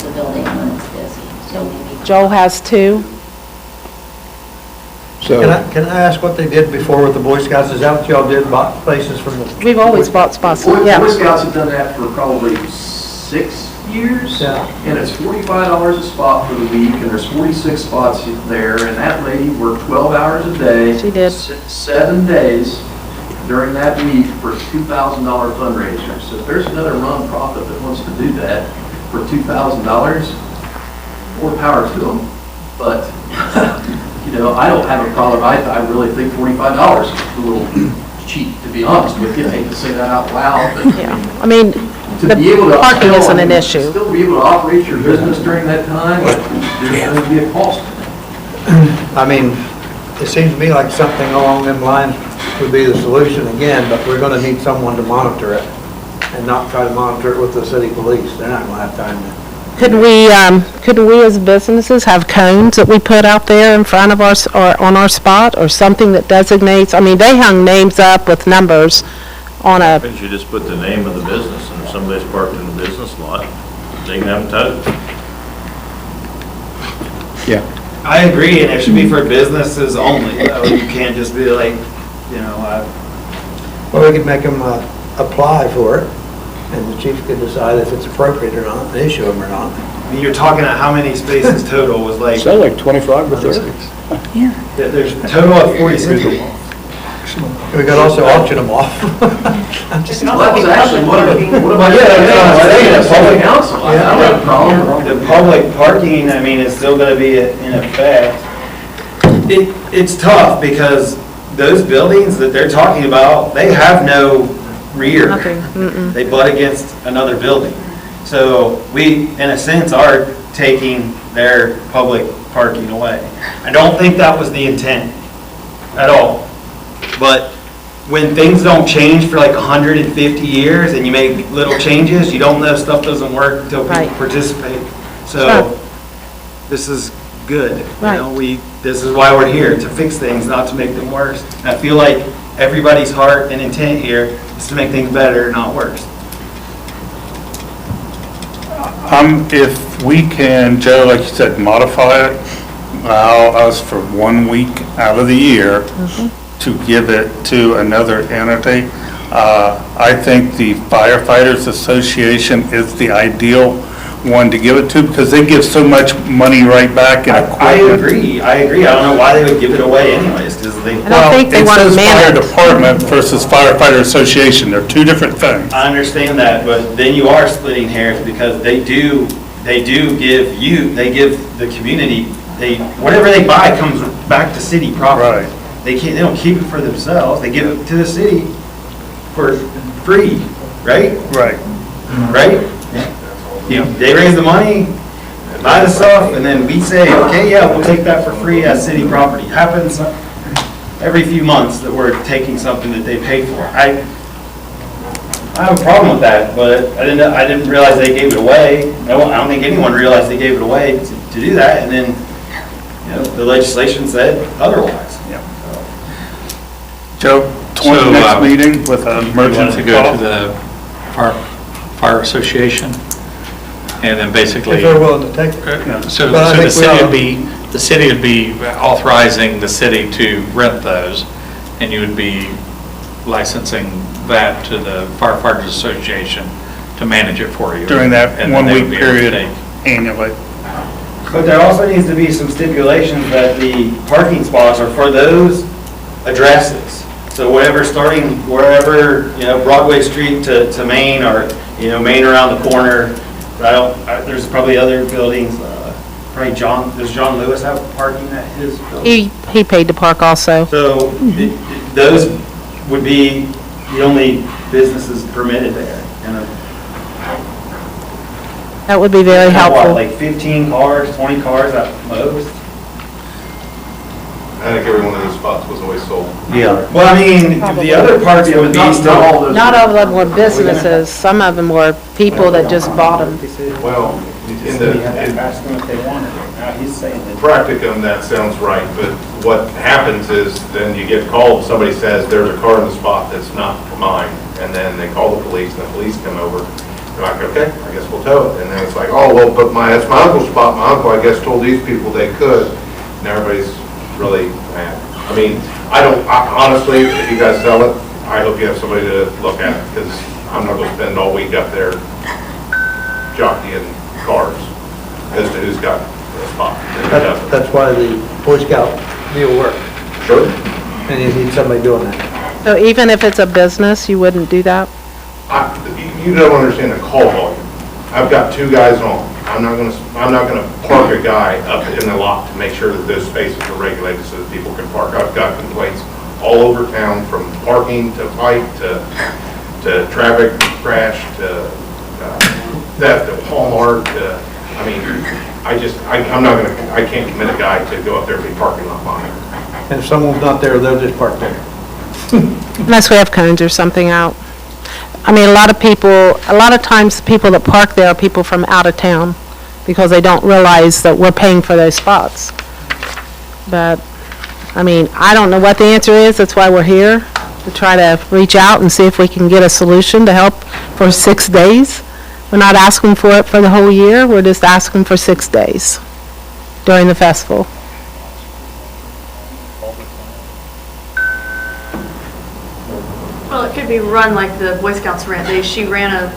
the building when it's busy, so maybe. Joel has 2. So, Can I ask what they did before with the Boy Scouts? Is that what y'all did, bought places from the? We've always bought spots, Boy yeah. Scouts have done that for probably 6 years. Yeah. And it's $45 a spot for the week, and there's 46 spots there, and that lady worked 12 hours a day. She did. 7 days during that week for a $2,000 fundraiser. So if there's another nonprofit that wants to do that for $2,000, more power to them. But, you know, I don't have a problem. I really think $45 is a little cheap, to be honest with you. I hate to say that out loud, but Yeah. I mean, to be able the to. parking isn't an issue. Still be able to operate your business during that time, there's going to be a cost. I mean, it seems to me like something along them lines would be the solution again, but we're gonna need someone to monitor it and not try to monitor it with the city police. They're not gonna have time to. Couldn't we as businesses have cones that we put out there in front of our, or on our spot, or something that designates, I mean, they hung names up with numbers on a, Couldn't you just put the name of the business, and if somebody's parked in the business lot, they can have them towed? I agree, and it should be for businesses only, though. You can't just be like, you know, Well, we could make them apply for it, and the chief could decide if it's appropriate or not, and issue them or not. I mean, you're talking about how many spaces total was like, sound like 25 or 30. there's a total of 46. We could also auction them off. Well, that was actually one of my. Public council. I don't have a problem. The public parking, I mean, is still gonna be in effect. It's tough because those buildings that they're talking about, they have no rear. nothing, They butt against another building. So we, in a sense, are taking their public parking away. I don't think that was the intent at all. But when things don't change for like 150 years and you make little changes, you don't know stuff doesn't work until people Right. participate. Sure. So this is good. You Right. know, this is why we're here, to fix things, not to make them worse. And I feel like everybody's heart and intent here is to make things better, not worse. If we can, Joe, like you said, modify it, allow us for 1 week out of the year to give it to another entity. I think the Firefighters Association is the ideal one to give it to because they give so much money right back in equipment. I agree. I don't know why they would give it away anyways, because they. I don't think they want to It says manage. Fire Department versus Firefighter Association. They're two different things. I understand that, but then you are splitting hairs because they do give they give the community, whatever they buy comes back to city property. Right. They don't keep it for themselves, they give it to the city for free, right? Right. Right? They raise the money, buy the stuff, and then we say, okay, yeah, we'll take that for free as city property. Happens every few months that we're taking something that they paid for. I have a problem with that, but I didn't realize they gave it away. I don't think anyone realized they gave it away to do that, and then, the legislation said otherwise. Joe, next meeting with an emergency To go call? to the Fire Association, and then basically. If they're willing to take it. So But I the think we city would be authorizing the city to rent those, and you would be licensing that to the firefighters association to manage it for you. During that And then they would 1 week be able to period take- annually. But there also needs to be some stipulations that the parking spots are for those addresses. So whatever, starting wherever, Broadway Street to Main, or, Main around the corner. There's probably other buildings, probably does John Lewis have parking at his building? He paid to park also. So those would be the only businesses permitted there. And That would be very what, helpful. like 15 cars, 20 cars at most? I think every one of those spots was always sold. Yeah. Well, I mean, the other parts would be still. Not all of them were businesses, some of them were people that just bought them. Well, in Ask them if they want it. Now he's saying that. practicum, that sounds right, but what happens is then you get called, somebody says, there's a car in the spot that's not mine, and then they call the police, and the police come over. They're like, okay, I guess we'll tow it. And then it's like, oh, well, but that's my uncle's spot. My uncle, I guess, told these people they could. And everybody's really mad. I mean, honestly, if you guys sell it, I hope you have somebody to look at it, because I'm not going to spend all week up there jockeying cars as to who's got a spot. and who doesn't. That's why the Boy Scout deal works, Sure. and you need somebody doing that. So even if it's a business, you wouldn't do that? You don't understand the call volume. I've got 2 guys on. I'm not gonna park a guy up in the lot to make sure that those spaces are regulated so that people can park. I've got complaints all over town, from parking to fight to traffic crash to theft of Walmart. I can't commit a guy to go up there and be parking lot monitor. And if someone's not there, they'll just park there. Unless we have cones or something out. I mean, a lot of times, the people that park there are people from out of town, because they don't realize that we're paying for those spots. But, I mean, I don't know what the answer is, that's why we're here, to try to reach out and see if we can get a solution to help for 6 days. We're not asking for it for the whole year, we're just asking for 6 days during the festival. Well, it could be run like the Boy Scouts ran. She ran a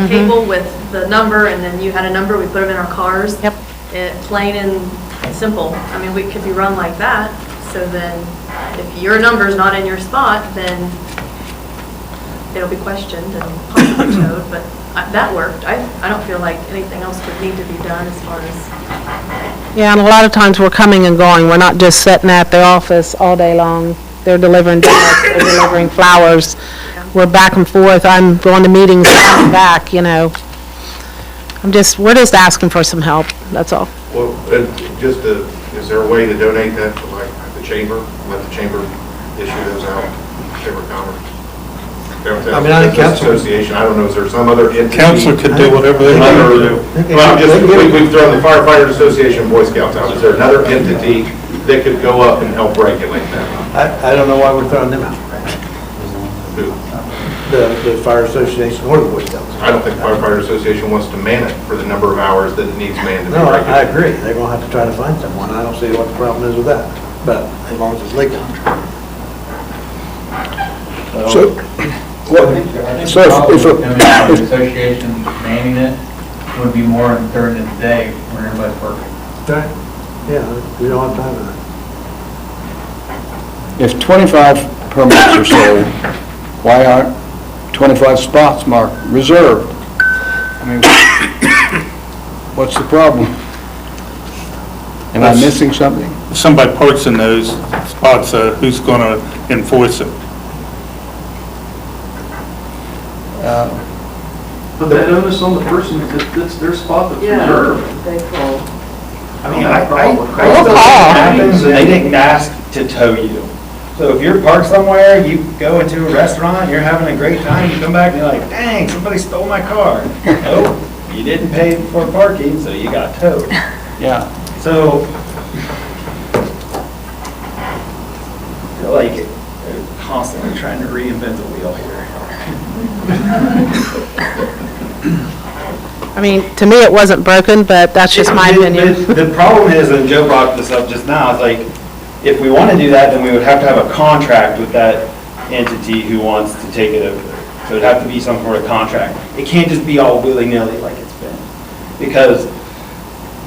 cable with the number, and then you had a number, we put them in our cars. Yep. Plain and simple. I mean, we could be run like that, so then if your number's not in your spot, then it'll be questioned and possibly towed, but that worked. I don't feel like anything else would need to be done as far as. Yeah, and a lot of times we're coming and going, we're not just sitting at the office all day long. They're delivering donuts, they're delivering flowers, we're back and forth, I'm going to meetings, coming back, we're just asking for some help, that's all. Well, is there a way to donate that to like the chamber? Let the chamber issue those out, Chamber of Commerce? I mean, I think council- Association, I don't know, is there some other entity? Council could do whatever they want to do. Well, we've thrown the Firefighters Association, Boy Scouts out. Is there another entity that could go up and help regulate that? I don't know why we're throwing them out, Who? the Fire Association or the Boy Scouts. I don't think the Firefighters Association wants to man it for the number of hours that it needs manned to be No, I regulated. agree, they're gonna have to try to find someone, I don't see what the problem is with that, but as long as it's legal. So, I think So if the association manning it would be more during the day when everybody's working. Okay, yeah, we don't have time for that. If 25 permits are sold, why aren't 25 spots marked reserved? I mean, what's the problem? Am I missing something? If somebody parks in those spots, who's going to enforce it? Put that onus on the person that's their spot that's reserved. I mean, I still think it happens, and they didn't ask to tow you. So if you're parked somewhere, you go into a restaurant, you're having a great time, you come back and you're like, dang, somebody stole my car. Nope, you didn't pay for parking, so you got towed. Yeah. So, I feel like they're constantly trying to reinvent the wheel here. I mean, to me, it wasn't broken, but that's just my opinion. The problem is, and Joe brought this up just now, it's like, if we want to do that, then we would have to have a contract with that entity who wants to take it over. So it'd have to be some sort of contract. It can't just be all willy-nilly like it's been, because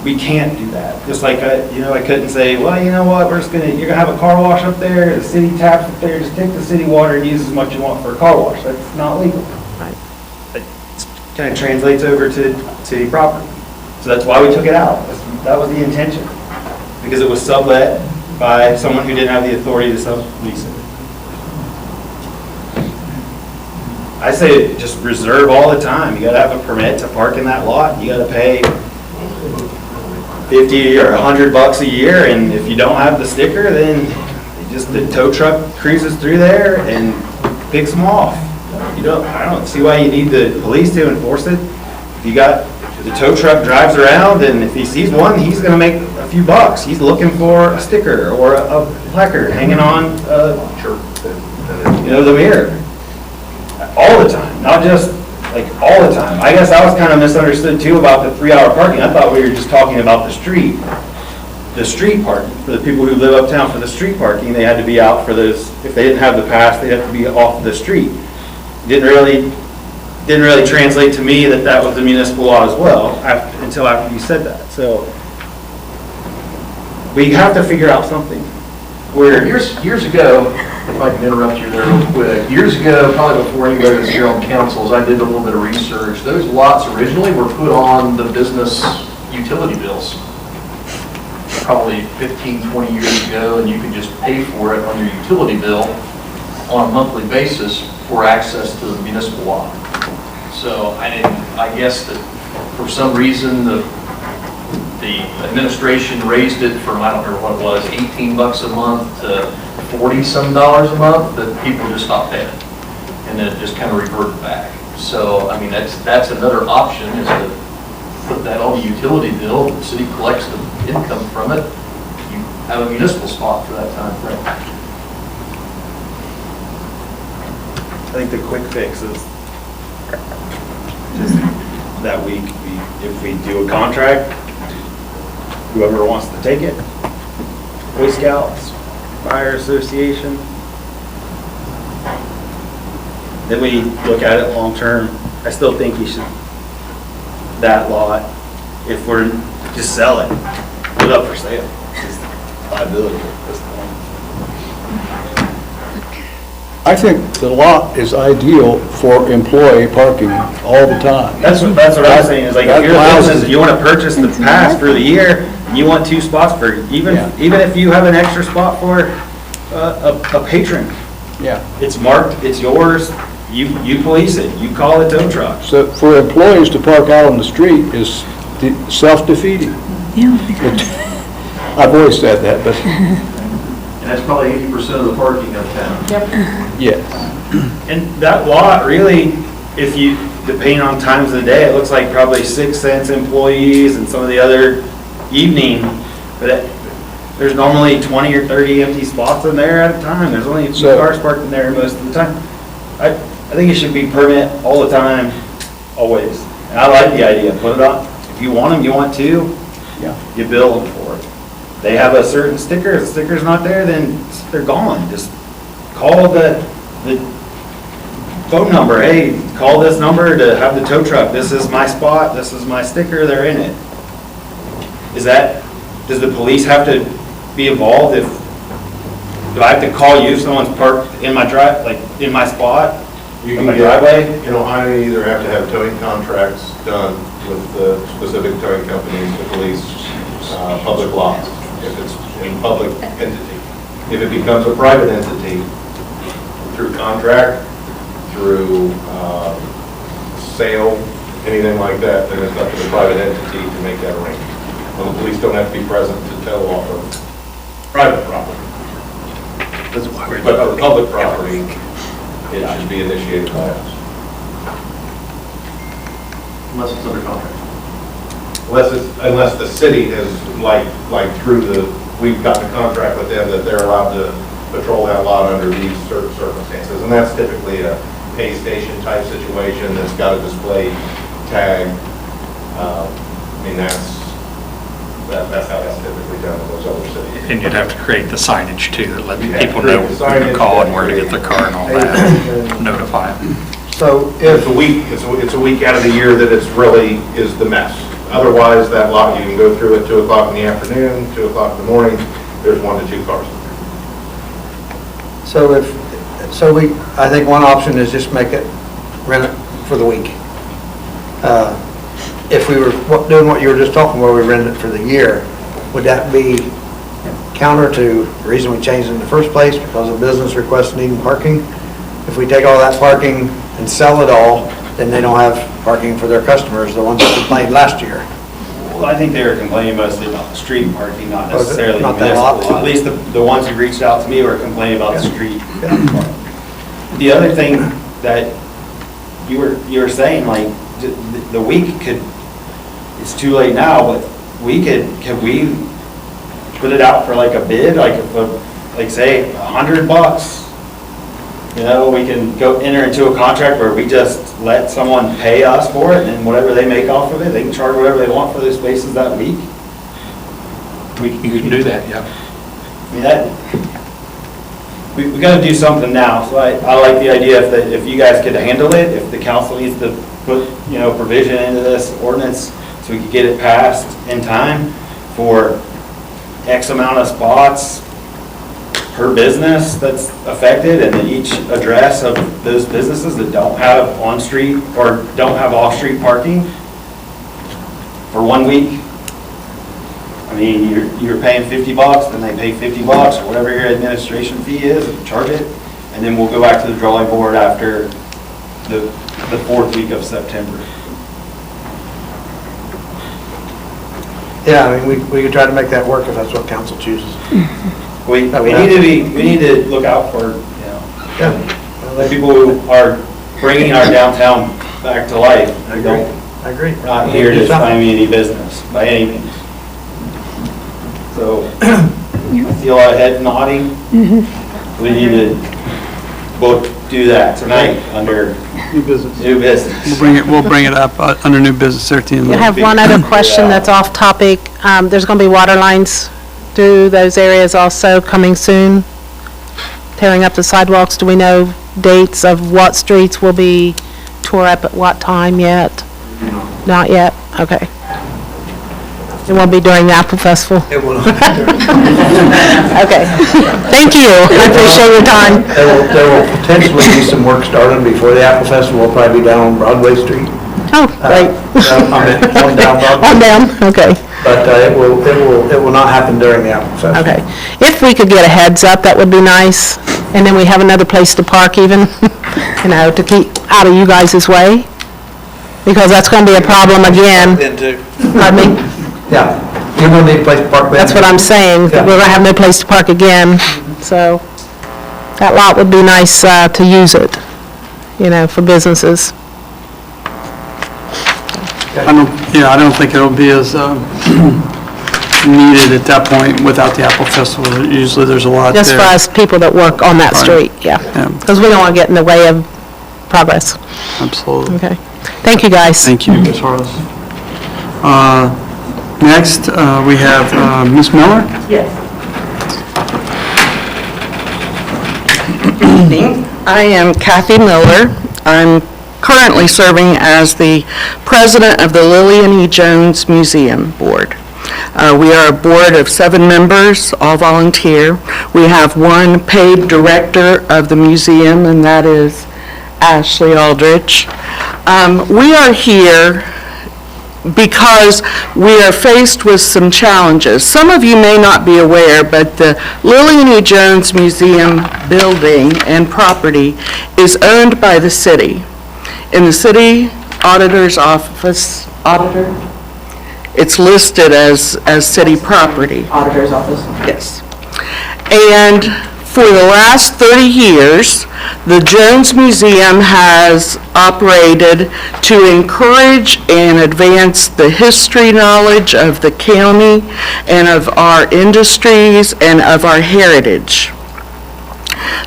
we can't do that. Just like, I couldn't say, well, you know what, you're gonna have a car wash up there, the city taps up there, just take the city water and use as much you want for a car wash. That's not legal. Right. It kind of translates over to city property. So that's why we took it out. That was the intention, because it was sublet by someone who didn't have the authority to sublease it. I say just reserve all the time. You gotta have a permit to park in that lot. You gotta pay 50 or $100 a year, and if you don't have the sticker, then the tow truck cruises through there and picks them off. I don't see why you need the police to enforce it. If you got, the tow truck drives around, and if he sees one, he's gonna make a few bucks. He's looking for a sticker or a placard hanging on, the mirror. All the time, not just like all the time. I guess I was kind of misunderstood too about the 3-hour parking. I thought we were just talking about the street parking. For the people who live uptown, for the street parking, they had to be out for those. If they didn't have the pass, they'd have to be off the street. Didn't really translate to me that was the municipal law as well, until after you said that. So we have to figure out something. Years ago, if I can interrupt you there real quick, years ago, probably before anybody was here on councils, I did a little bit of research. Those lots originally were put on the business utility bills, probably 15, 20 years ago, and you could just pay for it on your utility bill on a monthly basis for access to the municipal lot. So I guess that for some reason, the administration raised it from, I don't remember what it was, $18 a month to $40-some a month, that people just stopped paying. And then it just kind of reverted back. So, I mean, that's another option, is to put that on the utility bill. The city collects the income from it. You have a municipal spot for that time frame. I think the quick fix is just that if we do a contract, whoever wants to take it, Boy Scouts, Fire Association, then we look at it long-term. I still think you should, that lot, if we're, just sell it, put it up for sale. It's just liability at this point. I think the lot is ideal for employee parking all the time. That's what I'm saying, is like, if you're a business, you want to purchase the pass for the year, and you want 2 spots for, even if you have an extra spot for a patron. Yeah. It's marked, it's yours, you police it, you call a tow truck. So for employees to park out on the street is self-defeating. I've always said that, but. And that's probably 80% of the parking uptown. Yes. And that lot, really, if you, depending on times of the day, it looks like probably 6 cents employees and some of the other evening, but there's normally 20 or 30 empty spots in there at a time. There's only a few cars parked in there most of the time. I think it should be permit all the time, always. And I like the idea, put it on, if you want them, you want 2, you bill them for it. They have a certain sticker, if the sticker's not there, then they're gone. Just call the phone number, hey, call this number to have the tow truck, this is my spot, this is my sticker, they're in it. Does the police have to be involved do I have to call you if someone's parked in my in my spot, in my driveway? I either have to have towing contracts done with the specific towing companies, the police, public lots, if it's a public entity. If it becomes a private entity, through contract, through sale, anything like that, then it's up to the private entity to make that arrangement. Well, the police don't have to be present to tow off of private property. But for public property, it should be initiated by us. Unless it's under contract. Unless the city has, we've got the contract with them that they're allowed to patrol that lot under these certain circumstances. And that's typically a pay station type situation that's got a display tag. That's how it's typically done in those other cities. And you'd have to create the signage too, that let You'd have to people create know the who to signage, call and where to get their car and all that, notify them. So It's a week, it's a week out of the year that it's really is the mess. Otherwise, that lot, you can go through at 2 o'clock in the afternoon, 2 o'clock in the morning, there's 1 to 2 cars. I think one option is just make it, rent it for the week. If we were doing what you were just talking, where we rented it for the year, would that be counter to the reason we changed it in the first place, because of business requests needing parking? If we take all that parking and sell it all, then they don't have parking for their customers, the ones that complained last year. Well, I think they were complaining mostly about the street parking, not Oh, is it? necessarily Not that lot? municipal. At least the ones who reached out to me were complaining about the street parking. The other thing that you were saying, like, the week could, it's too late now, but could we put it out for like a bid, like say $100? You know, we can go enter into a contract where we just let someone pay us for it, and whatever they make off of it, they can charge whatever they want for those spaces that week. You can do that, yeah. I mean, we got to do something now, so I like the idea if you guys could handle it, if the council needs to put, provision into this ordinance so we could get it passed in time for X amount of spots per business that's affected, and then each address of those businesses that don't have on-street or don't have off-street parking for 1 week. I mean, you're paying $50, then they pay $50 or whatever your administration fee is, charge it, and then we'll go back to the drawing board after the 4th week of September. Yeah, I mean, we could try to make that work if that's what council chooses. We need to look out for, the people who are bringing our downtown back to life. I agree. We're not here to stymie any business by any means. So, I see a lot of heads nodding. We need to both do that tonight under New business. new business. We'll bring it up under new business there at the end. I have one other question that's off topic. There's going to be water lines through those areas also coming soon, tearing up the sidewalks. Do we know dates of what streets will be tore up at what time yet? Not yet? Okay. It won't be during the Apple Festival? It will. Okay. Thank you. I appreciate your time. There will potentially be some work started before the Apple Festival, will probably be down on Broadway Street. Oh, great. On down Broadway. On down, okay. But it will not happen during the Apple Festival. Okay. If we could get a heads up, that would be nice. And then we have another place to park even, to keep out of you guys' way. Because that's going to be a problem again. Pardon me? Yeah, you're going to need a place to park. That's what I'm saying. Yeah. We're going to have no place to park again. So that lot would be nice to use it, for businesses. I don't think it'll be as needed at that point without the Apple Festival. Usually there's a lot there. Just for us people that work on that Right. street, yeah. Yeah. Because we don't want to get in the way of progress. Absolutely. Okay. Thank you, guys. Thank you, Ms. Harless. Next, we have Ms. Miller. Yes. Good evening. I am Kathy Miller. I'm currently serving as the president of the Lillian E. Jones Museum Board. We are a board of 7 members, all volunteer. We have one paid director of the museum, and that is Ashley Aldrich. We are here because we are faced with some challenges. Some of you may not be aware, but the Lillian E. Jones Museum building and property is owned by the city. In the city auditor's office, it's listed as city property. Auditor's office? Yes. And for the last 30 years, the Jones Museum has operated to encourage and advance the history knowledge of the county and of our industries and of our heritage.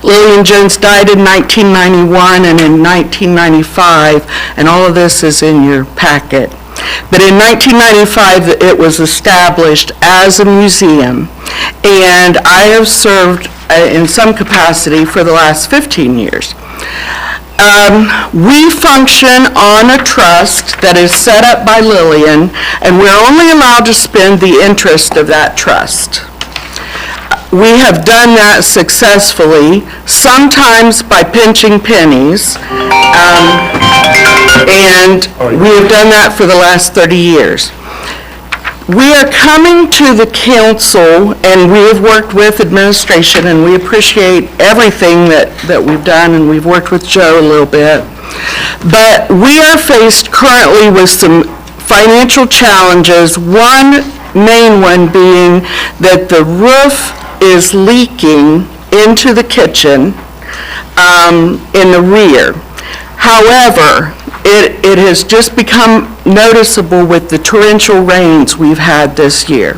Lillian Jones died in 1991 and in 1995, and all of this is in your packet. But in 1995, it was established as a museum, and I have served in some capacity for the last 15 years. We function on a trust that is set up by Lillian, and we're only allowed to spend the interest of that trust. We have done that successfully, sometimes by pinching pennies, and we have done that for the last 30 years. We are coming to the council, and we have worked with administration, and we appreciate everything that we've done, and we've worked with Joe a little bit. But we are faced currently with some financial challenges, one main one being that the roof is leaking into the kitchen in the rear. However, it has just become noticeable with the torrential rains we've had this year.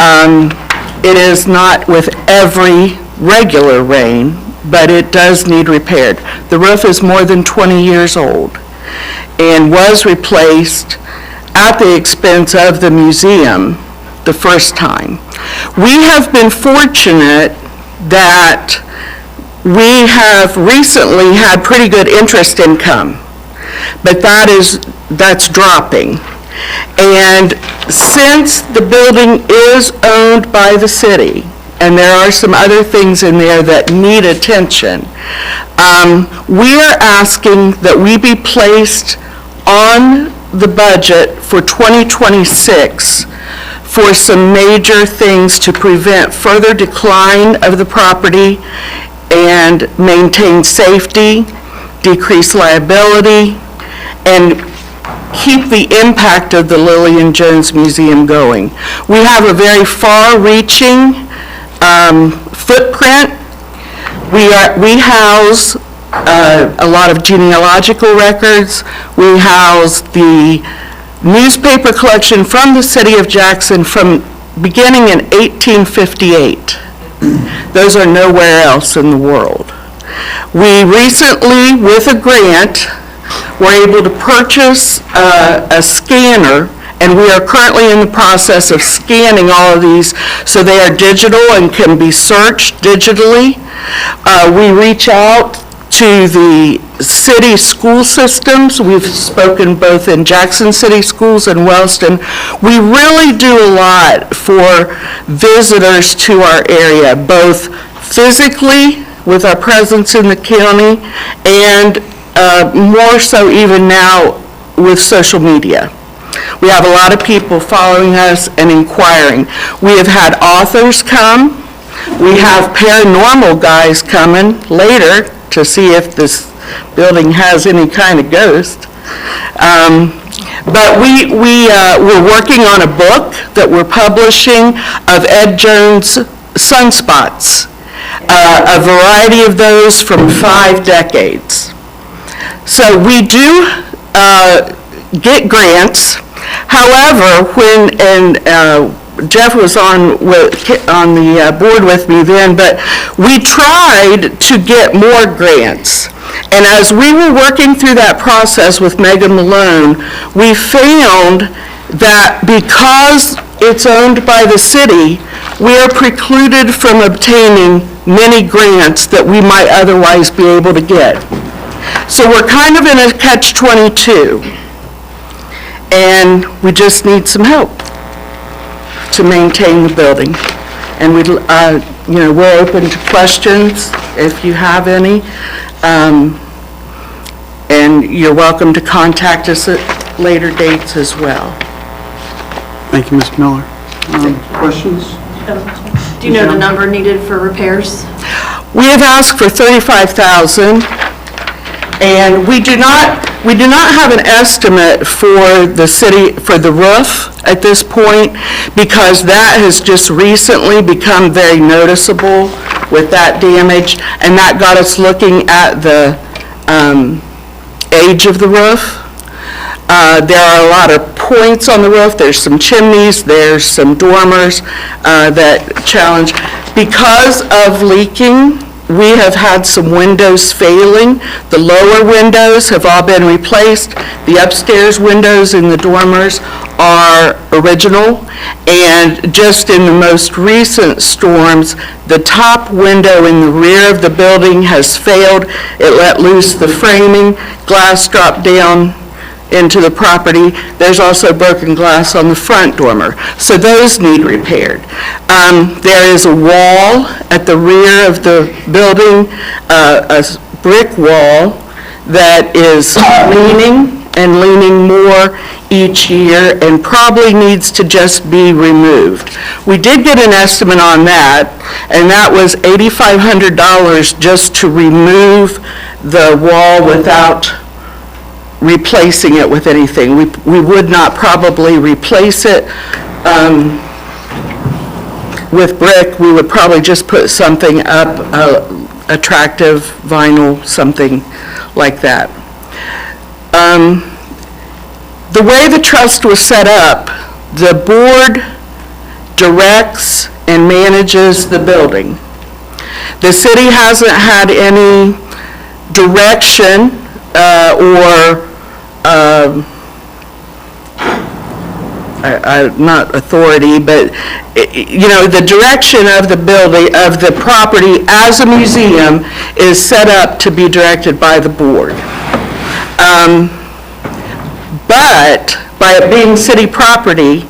It is not with every regular rain, but it does need repaired. The roof is more than 20 years old and was replaced at the expense of the museum the first time. We have been fortunate that we have recently had pretty good interest income, but that's dropping. And since the building is owned by the city, and there are some other things in there that need attention, we are asking that we be placed on the budget for 2026 for some major things to prevent further decline of the property and maintain safety, decrease liability, and keep the impact of the Lillian Jones Museum going. We have a very far-reaching footprint. We house a lot of genealogical records. We house the newspaper collection from the city of Jackson from beginning in 1858. Those are nowhere else in the world. We recently, with a grant, were able to purchase a scanner, and we are currently in the process of scanning all of these so they are digital and can be searched digitally. We reach out to the city school systems. We've spoken both in Jackson City Schools and Wellston. We really do a lot for visitors to our area, both physically with our presence in the county and more so even now with social media. We have a lot of people following us and inquiring. We have had authors come. We have paranormal guys coming later to see if this building has any kind of ghost. But we're working on a book that we're publishing of Ed Jones' sunspots, a variety of those from 5 decades. So we do get grants. However, Jeff was on the board with me then, but we tried to get more grants. And as we were working through that process with Megan Malone, we found that because it's owned by the city, we are precluded from obtaining many grants that we might otherwise be able to get. So we're kind of in a catch-22, and we just need some help to maintain the building. And we're open to questions if you have any. And you're welcome to contact us at later dates as well. Thank you, Ms. Miller. Questions? Do you know the number needed for repairs? We have asked for $35,000, and we do not have an estimate for the city, for the roof at this point, because that has just recently become very noticeable with that damage, and that got us looking at the age of the roof. There are a lot of points on the roof. There's some chimneys, there's some dormers that challenge. Because of leaking, we have had some windows failing. The lower windows have all been replaced. The upstairs windows in the dormers are original. And just in the most recent storms, the top window in the rear of the building has failed. It let loose the framing, glass dropped down into the property. There's also broken glass on the front dormer. So those need repaired. There is a wall at the rear of the building, a brick wall that is leaning more each year and probably needs to just be removed. We did get an estimate on that, and that was $8,500 just to remove the wall without replacing it with anything. We would not probably replace it with brick. We would probably just put something up, attractive vinyl, something like that. The way the trust was set up, the board directs and manages the building. The city hasn't had any direction or not authority, but, the direction of the building, of the property as a museum is set up to be directed by the board. But by it being city property,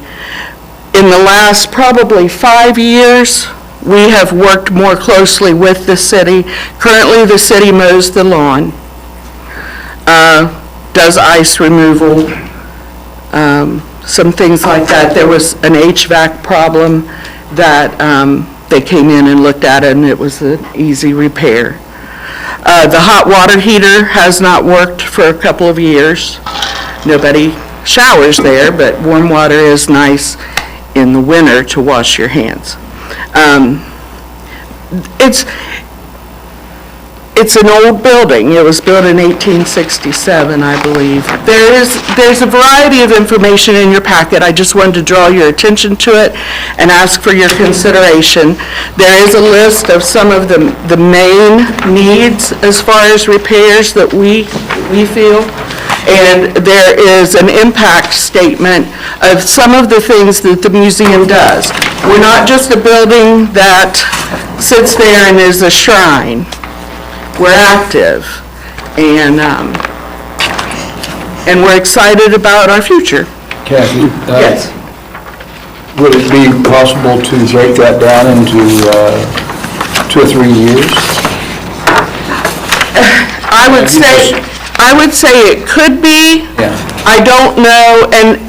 in the last probably 5 years, we have worked more closely with the city. Currently, the city mows the lawn, does ice removal, some things like that. There was an HVAC problem that they came in and looked at it, and it was an easy repair. The hot water heater has not worked for a couple of years. Nobody showers there, but warm water is nice in the winter to wash your hands. It's an old building. It was built in 1867, I believe. There's a variety of information in your packet. I just wanted to draw your attention to it and ask for your consideration. There is a list of some of the main needs as far as repairs that we feel. And there is an impact statement of some of the things that the museum does. We're not just a building that sits there and is a shrine. We're active, and we're excited about our future. Kathy? Yes. Would it be possible to break that down into 2 or 3 years? I would say it could be. Yeah. I don't know, and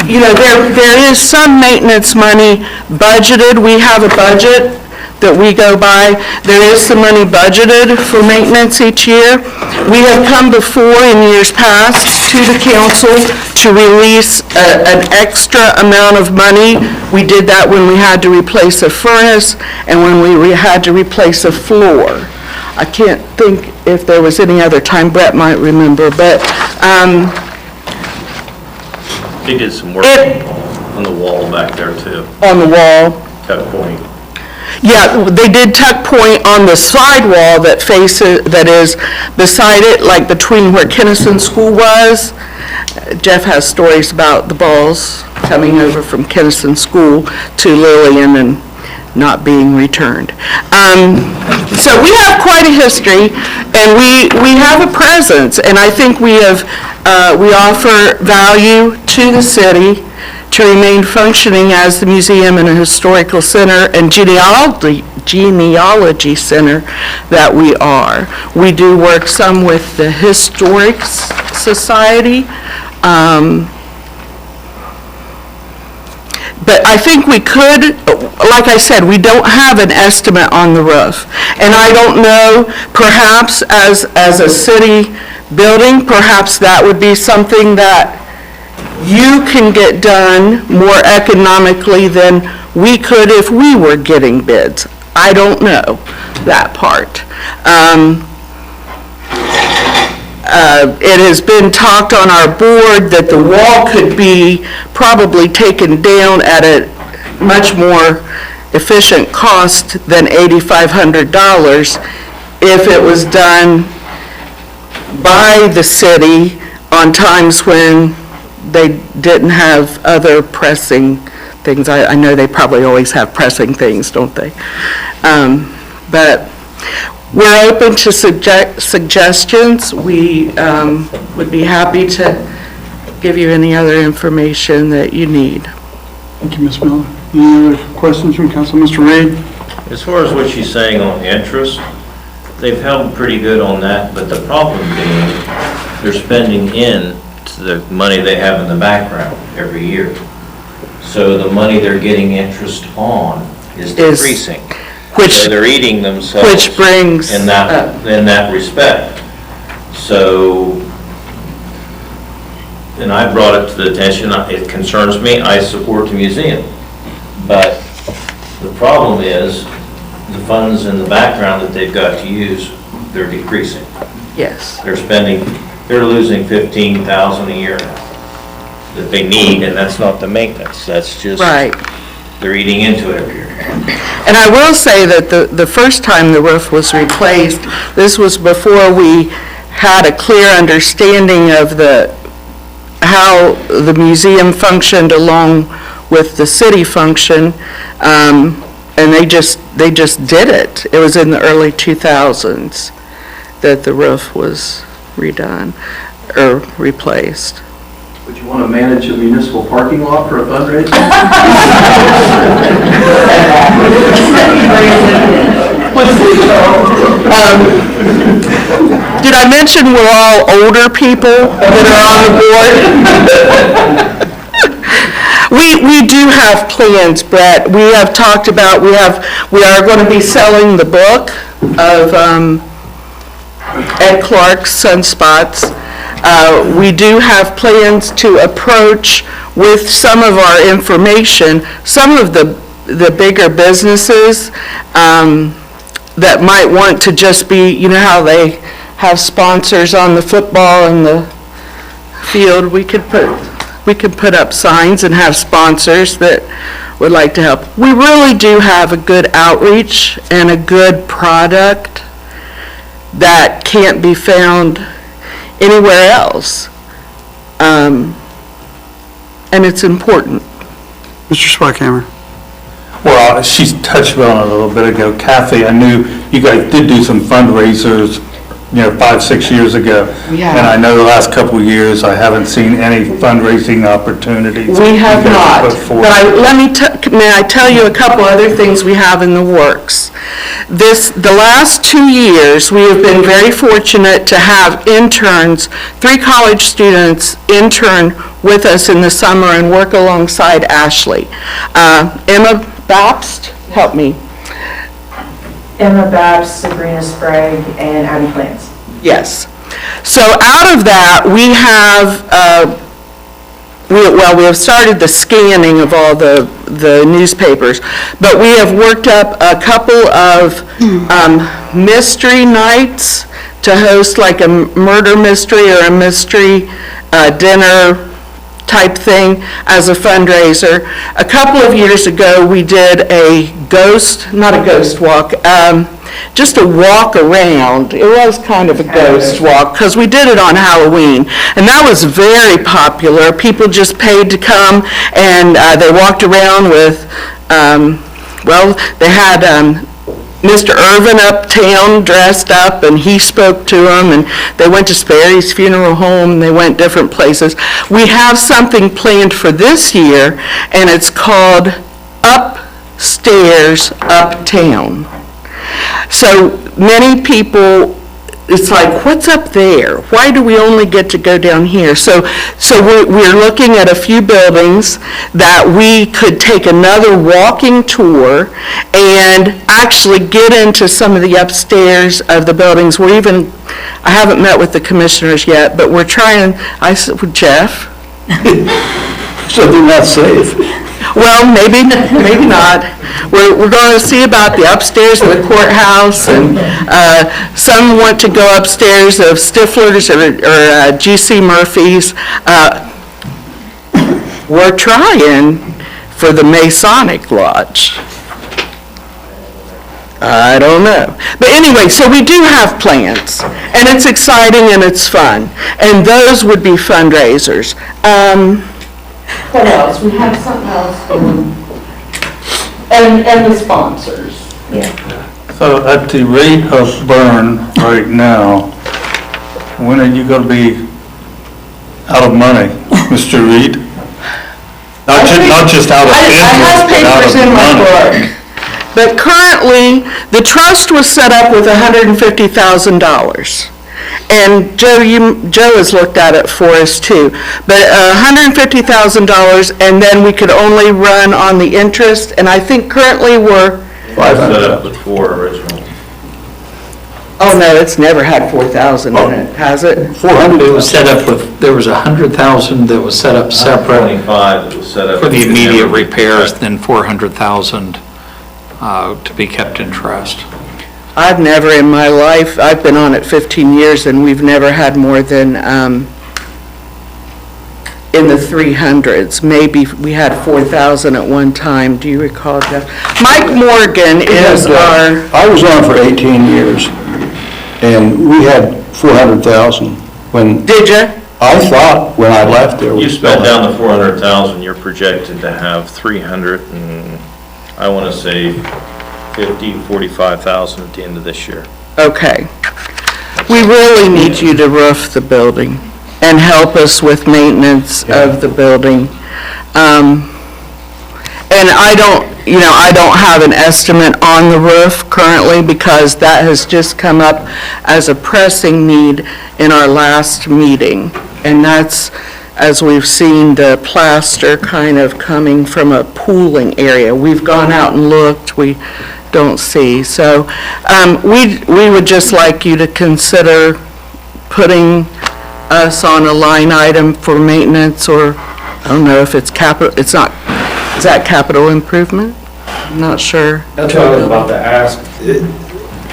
there is some maintenance money budgeted. We have a budget that we go by. There is some money budgeted for maintenance each year. We have come before in years past to the council to release an extra amount of money. We did that when we had to replace a furnace and when we had to replace a floor. I can't think if there was any other time. Brett might remember, but They did some work on the wall back there too, on the wall. Tuck Point. Yeah, they did tuck point on the side wall that is beside it, like between where Kinnison School was. Jeff has stories about the balls coming over from Kinnison School to Lillian and not being returned. So we have quite a history, and we have a presence, and I think we offer value to the city to remain functioning as the museum and a historical center and genealogy center that we are. We do work some with the Historic Society, but I think we could, like I said, we don't have an estimate on the roof. And I don't know, perhaps as a city building, perhaps that would be something that you can get done more economically than we could if we were getting bids. I don't know that part. It has been talked on our board that the wall could be probably taken down at a much more efficient cost than $8,500 if it was done by the city on times when they didn't have other pressing things. I know they probably always have pressing things, don't they? But we're open to suggestions. We would be happy to give you any other information that you need. Thank you, Ms. Miller. Any other questions from council? Mr. Reed? As far as what she's saying on interest, they've held pretty good on that, but the problem being, they're spending in to the money they have in the background every year. So the money they're getting interest on is decreasing. So they're eating themselves. Which brings in that respect. So, and I brought it to the attention, it concerns me, I support the museum. But the problem is, the funds in the background that they've got to use, they're decreasing. Yes. They're losing $15,000 a year that they need, and that's not the maintenance, that's just. Right. They're eating into it every year. And I will say that the first time the roof was replaced, this was before we had a clear understanding of how the museum functioned along with the city function, and they just did it. It was in the early 2000s that the roof was redone or replaced. Would you want to manage a municipal parking lot for a fundraiser? Did I mention we're all older people that are on the board? We do have plans, Brett. We have talked about, we are going to be selling the book of Ed Clark's Sunspots. We do have plans to approach with some of our information, some of the bigger businesses that might want to just be, you know how they have sponsors on the football and the field. We could put up signs and have sponsors that would like to help. We really do have a good outreach and a good product that can't be found anywhere else. And it's important. Mr. Sparkhammer? Well, she's touched on it a little bit ago. Kathy, I knew you guys did do some fundraisers, 5-6 years ago. Yeah. And I know the last couple of years, I haven't seen any fundraising opportunities. We have you guys not. put forward. But may I tell you a couple other things we have in the works? The last 2 years, we have been very fortunate to have interns, 3 college students intern with us in the summer and work alongside Ashley. Emma Babst, help me. Emma Babs, Sabrina Sprague, and Abby Plants. Yes. So out of that, we have, we have started the scanning of all the newspapers, but we have worked up a couple of mystery nights to host like a murder mystery or a mystery dinner type thing as a fundraiser. A couple of years ago, we did not a ghost walk, just a walk around. It was kind of a ghost walk because we did it on Halloween, and that was very popular. People just paid to come, and they walked around with, they had Mr. Irvin uptown dressed up, and he spoke to them, and they went to Sperry's Funeral Home, and they went different places. We have something planned for this year, and it's called Upstairs Uptown. So many people, it's like, what's up there? Why do we only get to go down here? So we're looking at a few buildings that we could take another walking tour and actually get into some of the upstairs of the buildings. I haven't met with the commissioners yet, but we're trying, with Jeff. So they're not safe. Well, maybe not. We're going to see about the upstairs of the courthouse, and some want to go upstairs of Stifler's or G.C. Murphy's. We're trying for the Masonic Lodge. I don't know. But anyway, so we do have plans, and it's exciting and it's fun, and those would be fundraisers. What else? We have something else. And the sponsors. Yeah. So at the rate of burn right now, when are you going to be out of money, Mr. Reed? Not just out of I have interest, but out papers of in my money. book. But currently, the trust was set up with $150,000. And Joe has looked at it for us too. But $150,000, and then we could only run on the interest, and I think currently we're, Set up with 4 original. oh no, it's never had 4,000 in it, has it? 400 was set up with, there was 100,000 that was set up separate 25 that was set up. For the immediate repairs, then 400,000 to be kept in trust. I've never in my life, I've been on it 15 years, and we've never had more than, in the 300s. Maybe we had 4,000 at one time. Do you recall, Jeff? Mike Morgan is our, I was on for 18 years, and we had 400,000 when, did you? I thought when I left there. You spent down the 400,000, you're projected to have 300 and, I want to say 45,000 at the end of this year. Okay. We really need you to roof the building and help us with maintenance of the building. And I don't have an estimate on the roof currently because that has just come up as a pressing need in our last meeting. And that's, as we've seen the plaster kind of coming from a pooling area. We've gone out and looked, we don't see. So we would just like you to consider putting us on a line item for maintenance, or I don't know if it's capital, it's not, is that capital improvement? I'm not sure. That's what I was about to ask.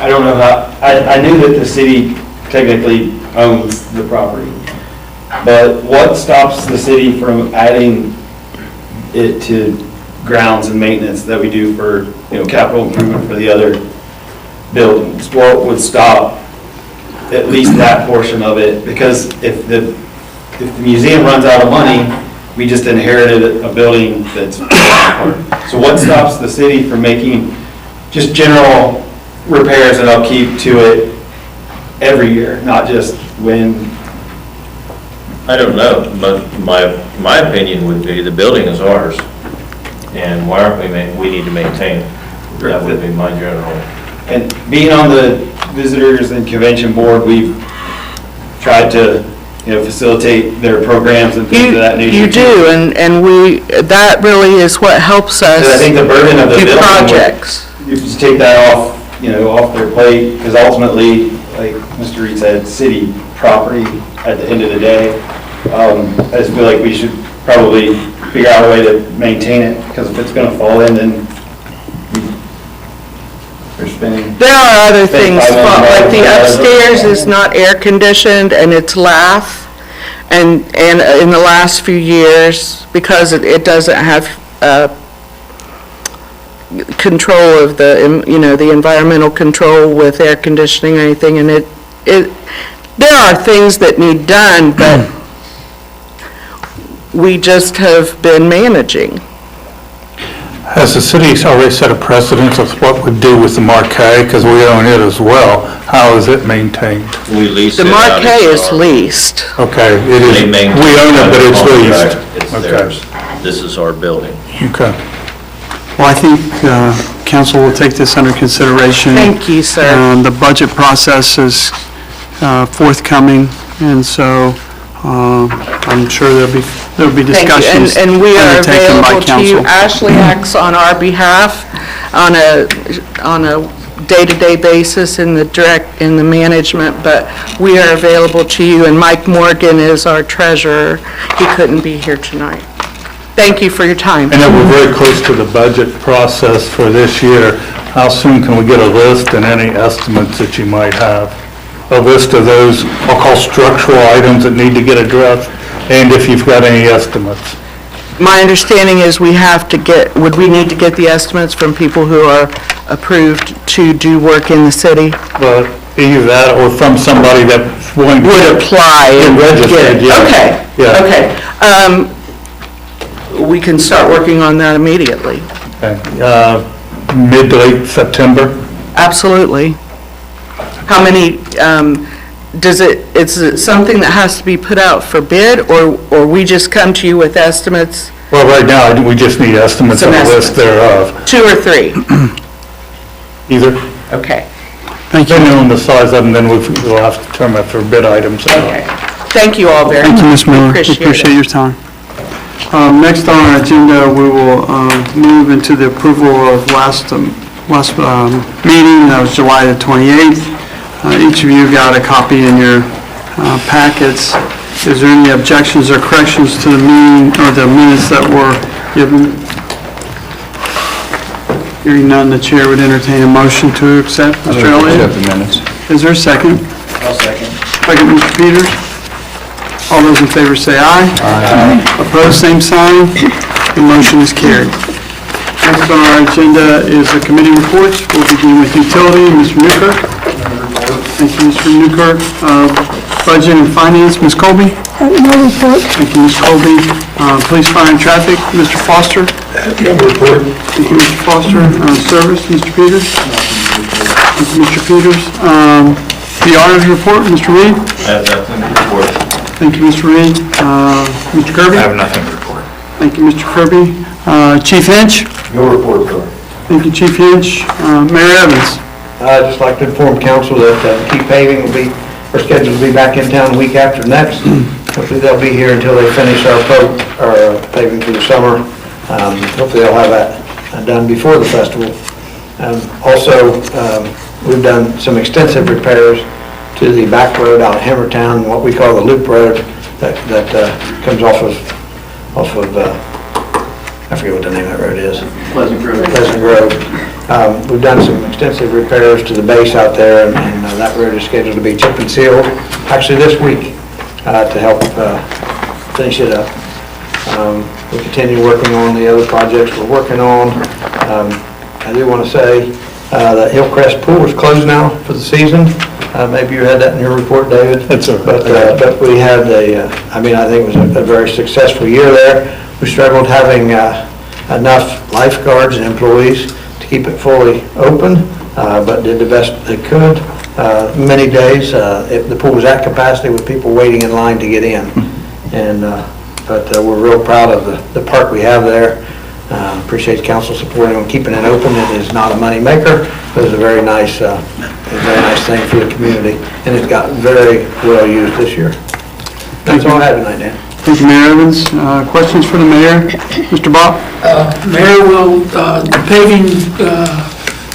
I don't know how, I knew that the city technically owns the property, but what stops the city from adding it to grounds and maintenance that we do for, capital improvement for the other buildings? What would stop at least that portion of it? Because if the museum runs out of money, we just inherited a building that's apart. So what stops the city from making just general repairs and upkeep to it every year, not just when? I don't know, but my opinion would be the building is ours, and why aren't we need to maintain it? That would be my general. And being on the Visitors and Convention Board, we've tried to, facilitate their programs and things of that nature. You do, and that really is what helps us I think the burden of the do building, projects. you just take that off, off their plate, because ultimately, like Mr. Reed said, city property at the end of the day. I just feel like we should probably figure out a way to maintain it, because if it's gonna fall in, then we're spending. There are other things, like the upstairs is not air conditioned and it's lath. And in the last few years, because it doesn't have control of the environmental control with air conditioning or anything, and there are things that need done, but we just have been managing. Has the city already set a precedent of what we do with the Marquee, because we own it as well? How is it maintained? We lease The it out. Marquee is leased. Okay, it is, They we maintain own it, but it's contract. leased. It's Okay. theirs. This is our building. Okay. Well, I think council will take this under consideration. Thank you, sir. The budget process is forthcoming, and so I'm sure there'll be Thank you. discussions And we are undertaken by available to you. council. Ashley acts on our behalf on a day-to-day basis in the management, but we are available to you, and Mike Morgan is our treasurer. He couldn't be here tonight. Thank you for your time. I know we're very close to the budget process for this year. How soon can we get a list and any estimates that you might have? A list of those, I'll call structural items that need to get addressed, and if you've got any estimates. My understanding is we have to get, would we need to get the estimates from people who are approved to do work in the city? Well, either that or from somebody that's willing to. Would apply and Get registered, get it. yeah. Okay, Yeah. okay. We can start working on that immediately. Okay. Mid to late September. Absolutely. How many, is it something that has to be put out for bid, or we just come to you with estimates? Well, right now, we just need estimates Some on the list estimates. thereof. 2 or 3? Either. Okay. Depending on the size of them, then we'll have to determine for bid items. Okay. Thank you all very much. Thank you, Ms. Miller. Appreciate it. Appreciate your time. Next on our agenda, we will move into the approval of last meeting, that was July the 28th. Each of you got a copy in your packets. Is there any objections or corrections to the meeting, or the minutes that were given? Hearing none, the chair would entertain a motion to accept. Mr. Elliott? Accept the minutes. Is there a second? I'll second. Second, Mr. Peters. All those in favor say aye. Aye. Opposed, same sign. The motion is carried. Next on our agenda is the committee reports. We'll begin with utility, Mr. Newkirk. Thank you, Mr. Newkirk. Budget and finance, Ms. Colby. No report. Thank you, Ms. Colby. Police, fire, and traffic, Mr. Foster. No report. Thank you, Mr. Foster. Service, Mr. Peters. Thank you, Mr. Peters. The auditor's report, Mr. Reed. I have nothing to report. Thank you, Mr. Reed. Mr. Kirby? I have nothing to report. Thank you, Mr. Kirby. Chief Hinch? No report, sir. Thank you, Chief Hinch. Mayor Evans? I'd just like to inform council that Keep Paving are scheduled to be back in town the week after next. Hopefully they'll be here until they finish our paving for the summer. Hopefully they'll have that done before the festival. Also, we've done some extensive repairs to the back road out of Hammertown, what we call the loop road that comes off of, I forget what the name of that road is. Pleasant Grove. Pleasant Grove. We've done some extensive repairs to the base out there, and that road is scheduled to be chip and sealed, actually this week, to help finish it up. We continue working on the other projects we're working on. I do want to say that Hillcrest Pool is closed now for the season. Maybe you had that in your report, David. That's all right. But we had I think it was a very successful year there. We struggled having enough lifeguards and employees to keep it fully open, but did the best they could. Many days, the pool was at capacity with people waiting in line to get in. But we're real proud of the park we have there. Appreciate council supporting on keeping it open. It is not a money maker, but it's a very nice thing for the community, and it got very well used this year. That's all I have tonight, Dan. Thank you, Mayor Evans. Questions for the mayor? Mr. Bob? Mayor, will the paving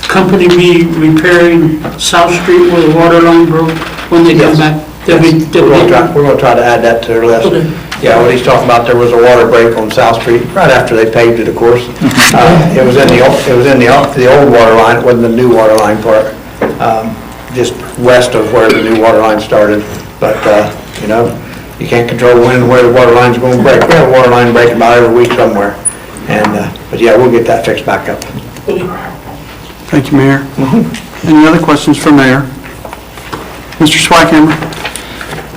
company be repairing South Street where the water line broke when they come back? We're going to try to add that to their list. Okay. Yeah, what he's talking about, there was a water break on South Street, right after they paved it, of course. It was in the old water line, it wasn't the new water line part, just west of where the new water line started. But, you can't control when and where the water line's going to break. We have a water line breaking about every week somewhere. But yeah, we'll get that fixed back up. Thank you, Mayor. Any other questions for Mayor? Mr. Swikammer?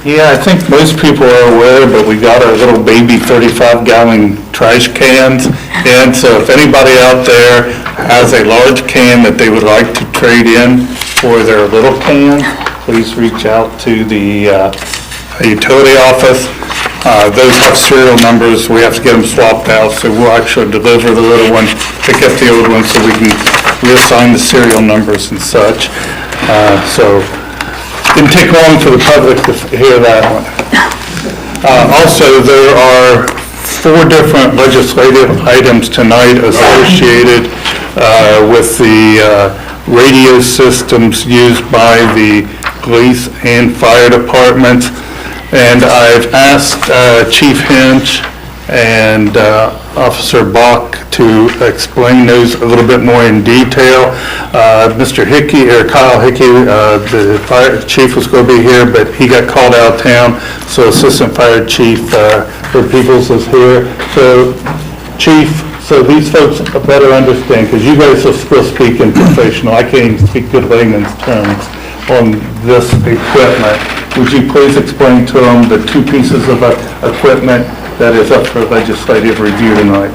Yeah, I think most people are aware, but we got our little baby 35-gallon trash cans. And so if anybody out there has a large can that they would like to trade in for their little can, please reach out to the utility office. Those have serial numbers. We have to get them swapped out, so we'll actually deliver the little one, pick up the old one so we can reassign the serial numbers and such. So didn't take long for the public to hear that one. Also, there are 4 different legislative items tonight associated with the radio systems used by the police and fire departments. And I've asked Chief Hinch and Officer Bach to explain those a little bit more in detail. Mr. Hickey, or Kyle Hickey, the fire chief was going to be here, but he got called out of town, so Assistant Fire Chief Herb Peoples is here. So, Chief, so these folks better understand, because you guys are still speaking professional. I can't even speak good layman's terms on this equipment. Would you please explain to them the two pieces of equipment that is up for legislative review tonight?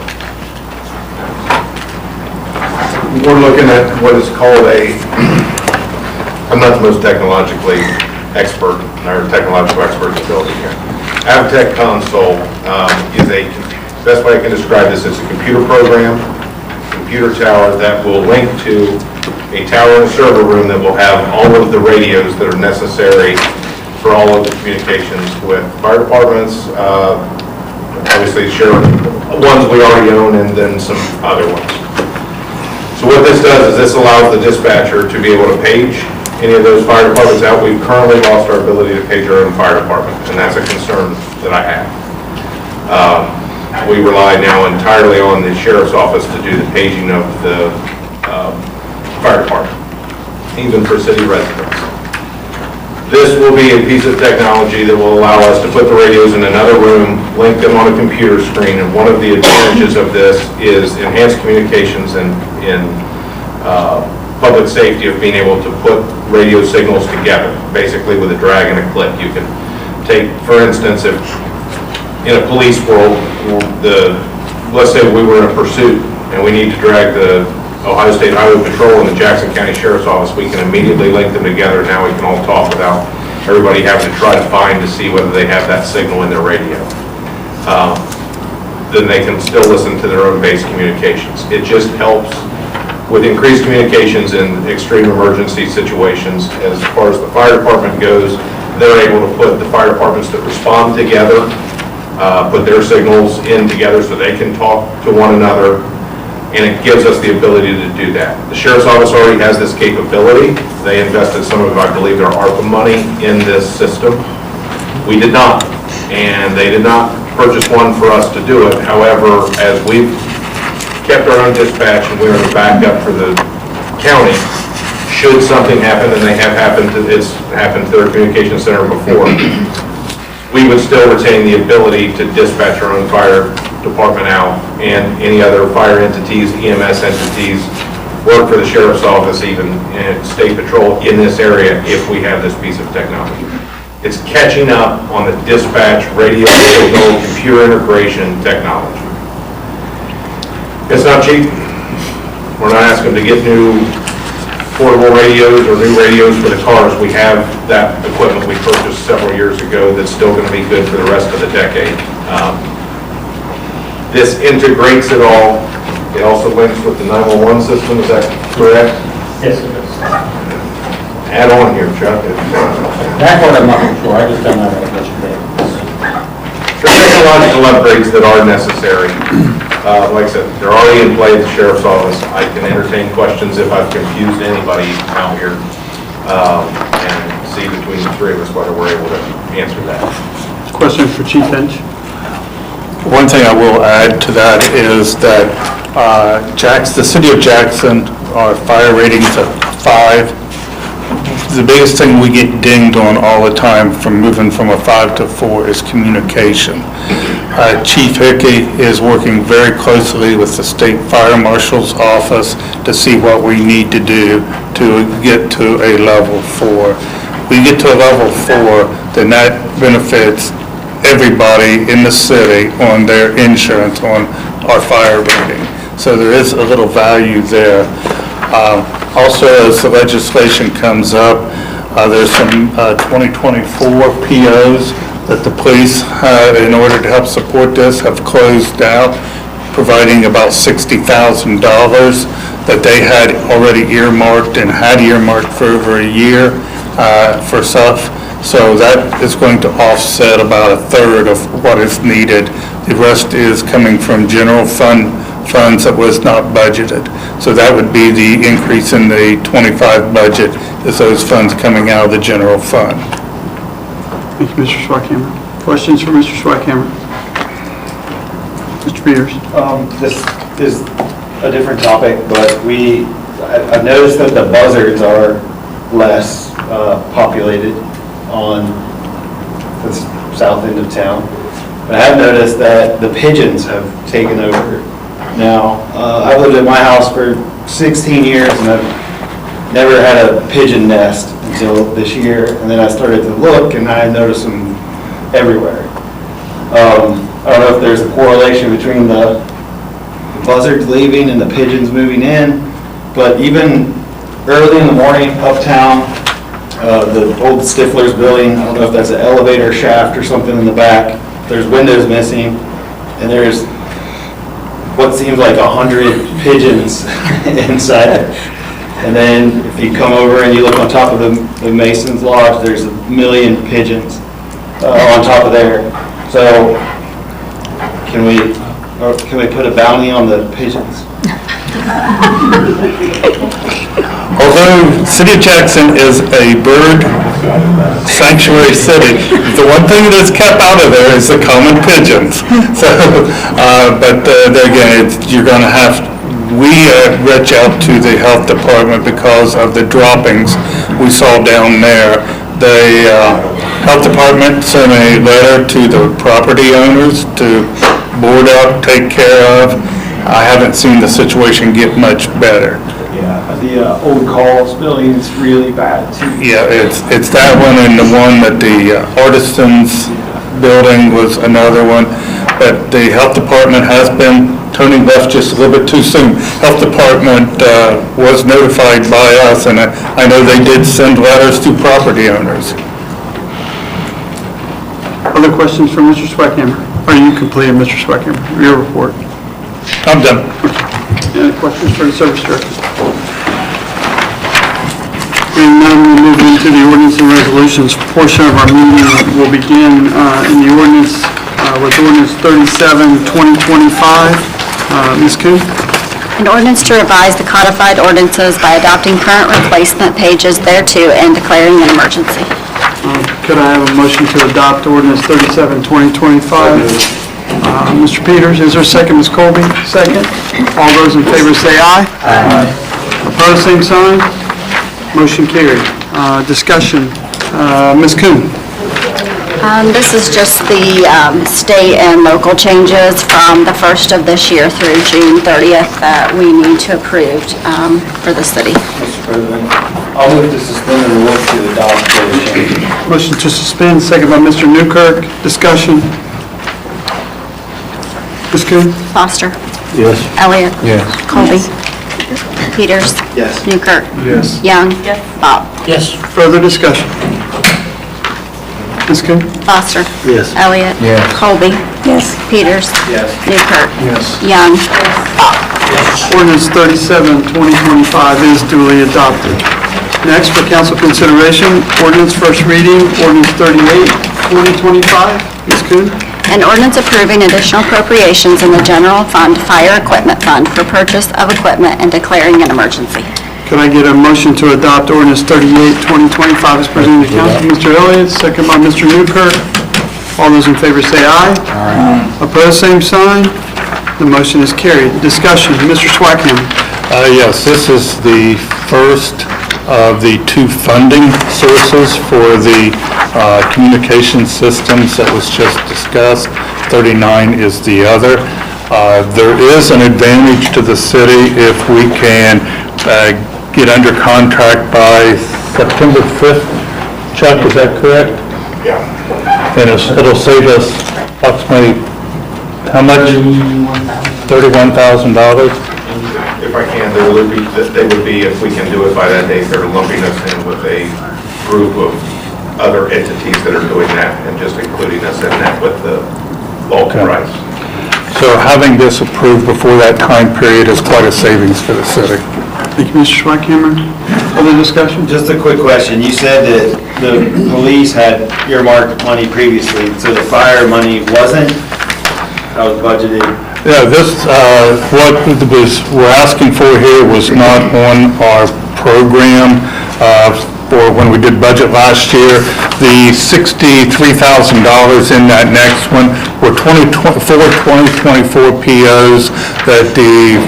We're looking at what is called I'm not the most technologically expert, or technological expert in the building here. Avtech Console is best way I can describe this, it's a computer program, computer tower that will link to a tower and server room that will have all of the radios that are necessary for all of the communications with fire departments, obviously sheriff, ones we already own, and then some other ones. So what this does is this allows the dispatcher to be able to page any of those fire departments out. We've currently lost our ability to page our own fire department, and that's a concern that I have. We rely now entirely on the sheriff's office to do the paging of the fire department, even for city residents. This will be a piece of technology that will allow us to put the radios in another room, link them on a computer screen, and one of the advantages of this is enhanced communications and public safety of being able to put radio signals together, basically with a drag and a click. You can take, for instance, if in a police world, let's say we were in a pursuit and we need to drag the Ohio State Highway Patrol and the Jackson County Sheriff's Office, we can immediately link them together. Now we can all talk without everybody having to try to find to see whether they have that signal in their radio. Then they can still listen to their own base communications. It just helps with increased communications in extreme emergency situations. As far as the fire department goes, they're able to put the fire departments that respond together, put their signals in together so they can talk to one another, and it gives us the ability to do that. The Sheriff's Office already has this capability. They invested some of, I believe, their ARPA money in this system. We did not, and they did not purchase one for us to do it. However, as we've kept our own dispatch and we're the backup for the county, should something happen, and it's happened to their communication center before, we would still retain the ability to dispatch our own fire department out, and any other fire entities, EMS entities, work for the sheriff's office, even and state patrol in this area if we have this piece of technology. It's catching up on the dispatch, radio signal, computer integration technology. It's not cheap. We're not asking to get new portable radios or new radios for the cars. We have that equipment we purchased several years ago that's still going to be good for the rest of the decade. This integrates it all. It also links with the 911 system, is that correct? Yes, it is. Add on here, Chuck. That's what I'm looking for, I just don't know what you did. There are technological upgrades that are necessary. Like I said, they're already in play at the Sheriff's Office. I can entertain questions if I've confused anybody out here, and see between the three of us whether we're able to answer that. Question for Chief Finch. One thing I will add to that is that the city of Jackson, our fire ratings at 5. The biggest thing we get dinged on all the time from moving from a 5 to 4 is communication. Chief Hickey is working very closely with the state fire marshal's office to see what we need to do to get to a level 4. We get to a level 4, then that benefits everybody in the city on their insurance, on our fire rating. So there is a little value there. Also, as the legislation comes up, there's some 2024 POs that the police, in order to help support this, have closed out, providing about $60,000 that they had already earmarked and had earmarked for over a year for stuff. So that is going to offset about a third of what is needed. The rest is coming from general funds that was not budgeted. So that would be the increase in the 25 budget, is those funds coming out of the general fund. Thank you, Mr. Schweikhammer. Questions for Mr. Schweikhammer? Mr. Peters? This is a different topic, but I've noticed that the buzzards are less populated on the south end of town. But I have noticed that the pigeons have taken over now. I've lived at my house for 16 years and I've never had a pigeon nest until this year. And then I started to look and I noticed them everywhere. I don't know if there's a correlation between the buzzards leaving and the pigeons moving in, but even early in the morning uptown, the old Stifler's building, I don't know if that's an elevator shaft or something in the back, there's windows missing, and there's what seems like 100 pigeons inside it. And then if you come over and you look on top of the Mason's Lodge, there's 1 million pigeons on top of there. So can we put a bounty on the pigeons? Although City of Jackson is a bird sanctuary city, the one thing that's kept out of there is the common pigeons. So, but there again, you're going to have, we reach out to the health department because of the droppings we saw down there. The health department sent a letter to the property owners to board up, take care of. I haven't seen the situation get much better. Yeah, the old Carl's building is really bad too. Yeah, it's that one and the one that the Artisans building was another one. But the health department has been, Tony left just a little bit too soon. Health department was notified by us, and I know they did send letters to property owners. Other questions for Mr. Swackhammer? Are you completed, Mr. Swackhammer? Your report. I'm done. Any questions for the service director? Hearing none, we'll move into the ordinance and resolutions portion of our meeting. We'll begin in the ordinance with ordinance 37, 2025. Ms. Kuhn? An ordinance to revise the codified ordinances by adopting current replacement pages thereto and declaring an emergency. Could I have a motion to adopt ordinance 37, 2025? Mr. Peters, is there a second? Ms. Colby, second. All those in favor say aye. Aye. Opposed, same sign. Motion carried. Discussion. Ms. Kuhn. This is just the state and local changes from the 1st of this year through June 30th that we need to approve for the city. Mr. President, I'll move to suspend the rules to adopt those changes. Motion to suspend, second by Mr. Newkirk. Discussion. Ms. Kuhn? Foster. Yes. Elliott. Yes. Colby. Peters. Yes. Newkirk. Yes. Young. Bob. Yes. Further discussion. Ms. Kuhn? Foster. Yes. Elliott. Yes. Colby. Yes. Peters. Yes. Newkirk. Yes. Young. Ordinance 37, 2025 is duly adopted. Next, for council consideration, ordinance first reading, ordinance 38, 2025. Ms. Kuhn? An ordinance approving additional appropriations in the general fund fire equipment fund for purchase of equipment and declaring an emergency. Could I get a motion to adopt ordinance 38, 2025 as presented to council? Mr. Elliott, second by Mr. Newkirk. All those in favor say aye. Aye. Opposed, same sign. The motion is carried. Discussion. Mr. Swackhammer. Yes, this is the first of the two funding sources for the communication systems that was just discussed. 39 is the other. There is an advantage to the city if we can get under contract by September 5th. Chuck, is that correct? Yeah. And it'll save us approximately, how much? $31,000? If I can, they would be, if we can do it by that date, they're lumping us in with a group of other entities that are doing that and just including us in that with the bulk price. So having this approved before that time period is quite a savings for the city. Thank you, Mr. Swackhammer. Other discussion? Just a quick question. You said that the police had earmarked money previously, so the fire money wasn't? That was budgeted? Yeah, this, what we're asking for here was not on our program. for when we did budget last year. The $63,000 in that next one were 2024 POs that the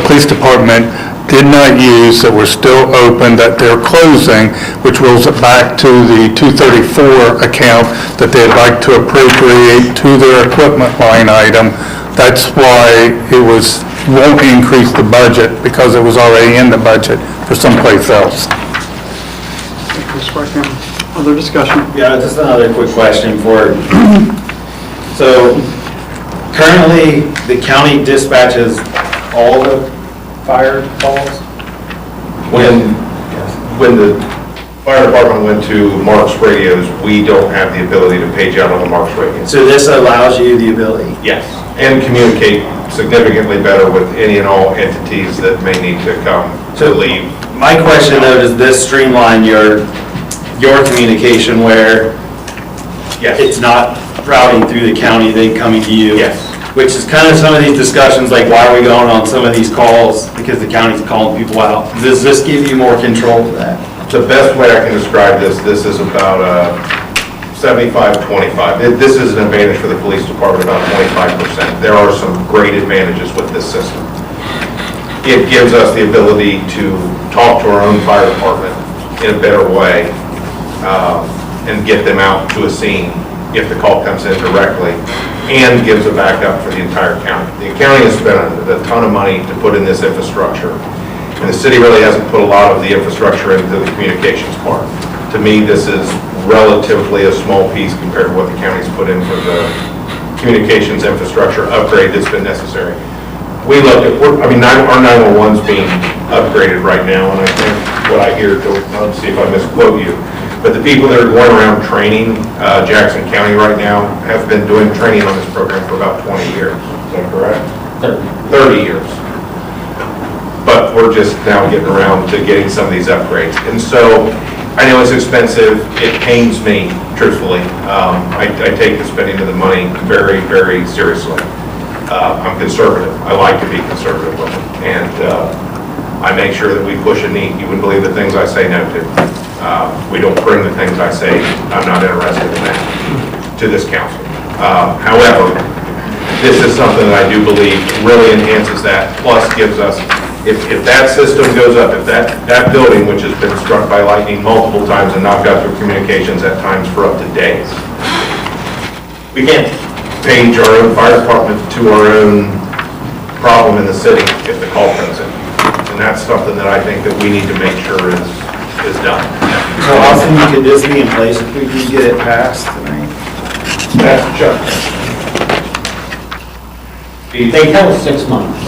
police department did not use, that were still open, that they're closing, which rolls it back to the 234 account that they'd like to appropriate to their equipment line item. That's why it won't increase the budget, because it was already in the budget for someplace else. Other discussion? Yeah, just another quick question for, so currently, the county dispatches all the fire calls? When the fire department went to Mark's radios, we don't have the ability to page out on the Mark's radios. So this allows you the ability? Yes, and communicate significantly better with any and all entities that may need to come to leave. My question though, does this streamline your communication where it's not routing through the county, then coming to you? Yes. Which is kind of some of these discussions, like why are we going on some of these calls? Because the county's calling people out. Does this give you more control for that? The best way I can describe this is about 75-25. This is an advantage for the police department, about 25%. There are some great advantages with this system. It gives us the ability to talk to our own fire department in a better way and get them out to a scene if the call comes in directly, and gives a backup for the entire county. The county has spent a ton of money to put in this infrastructure, and the city really hasn't put a lot of the infrastructure into the communications part. To me, this is relatively a small piece compared to what the county's put in for the communications infrastructure upgrade that's been necessary. We looked at, our 911's being upgraded right now, and I think what I hear, let's see if I misquote you, but the people that are going around training Jackson County right now have been doing training on this program for about 20 years. Is that correct? 30 years. But we're just now getting around to getting some of these upgrades. And so I know it's expensive. It pains me, truthfully. I take the spending of the money very, very seriously. I'm conservative. I like to be conservative with it. And I make sure that we push a need. You wouldn't believe the things I say no to. We don't bring the things I say I'm not interested in that to this council. However, this is something that I do believe really enhances that, plus gives us, if that system goes up, if that building, which has been struck by lightning multiple times and knocked out their communications at times for up to days, we can't page our own fire department to our own problem in the city if the call comes in. And that's something that I think that we need to make sure is done. So how soon could this be in place if we can get it passed tonight? That's Chuck. They tell us 6 months.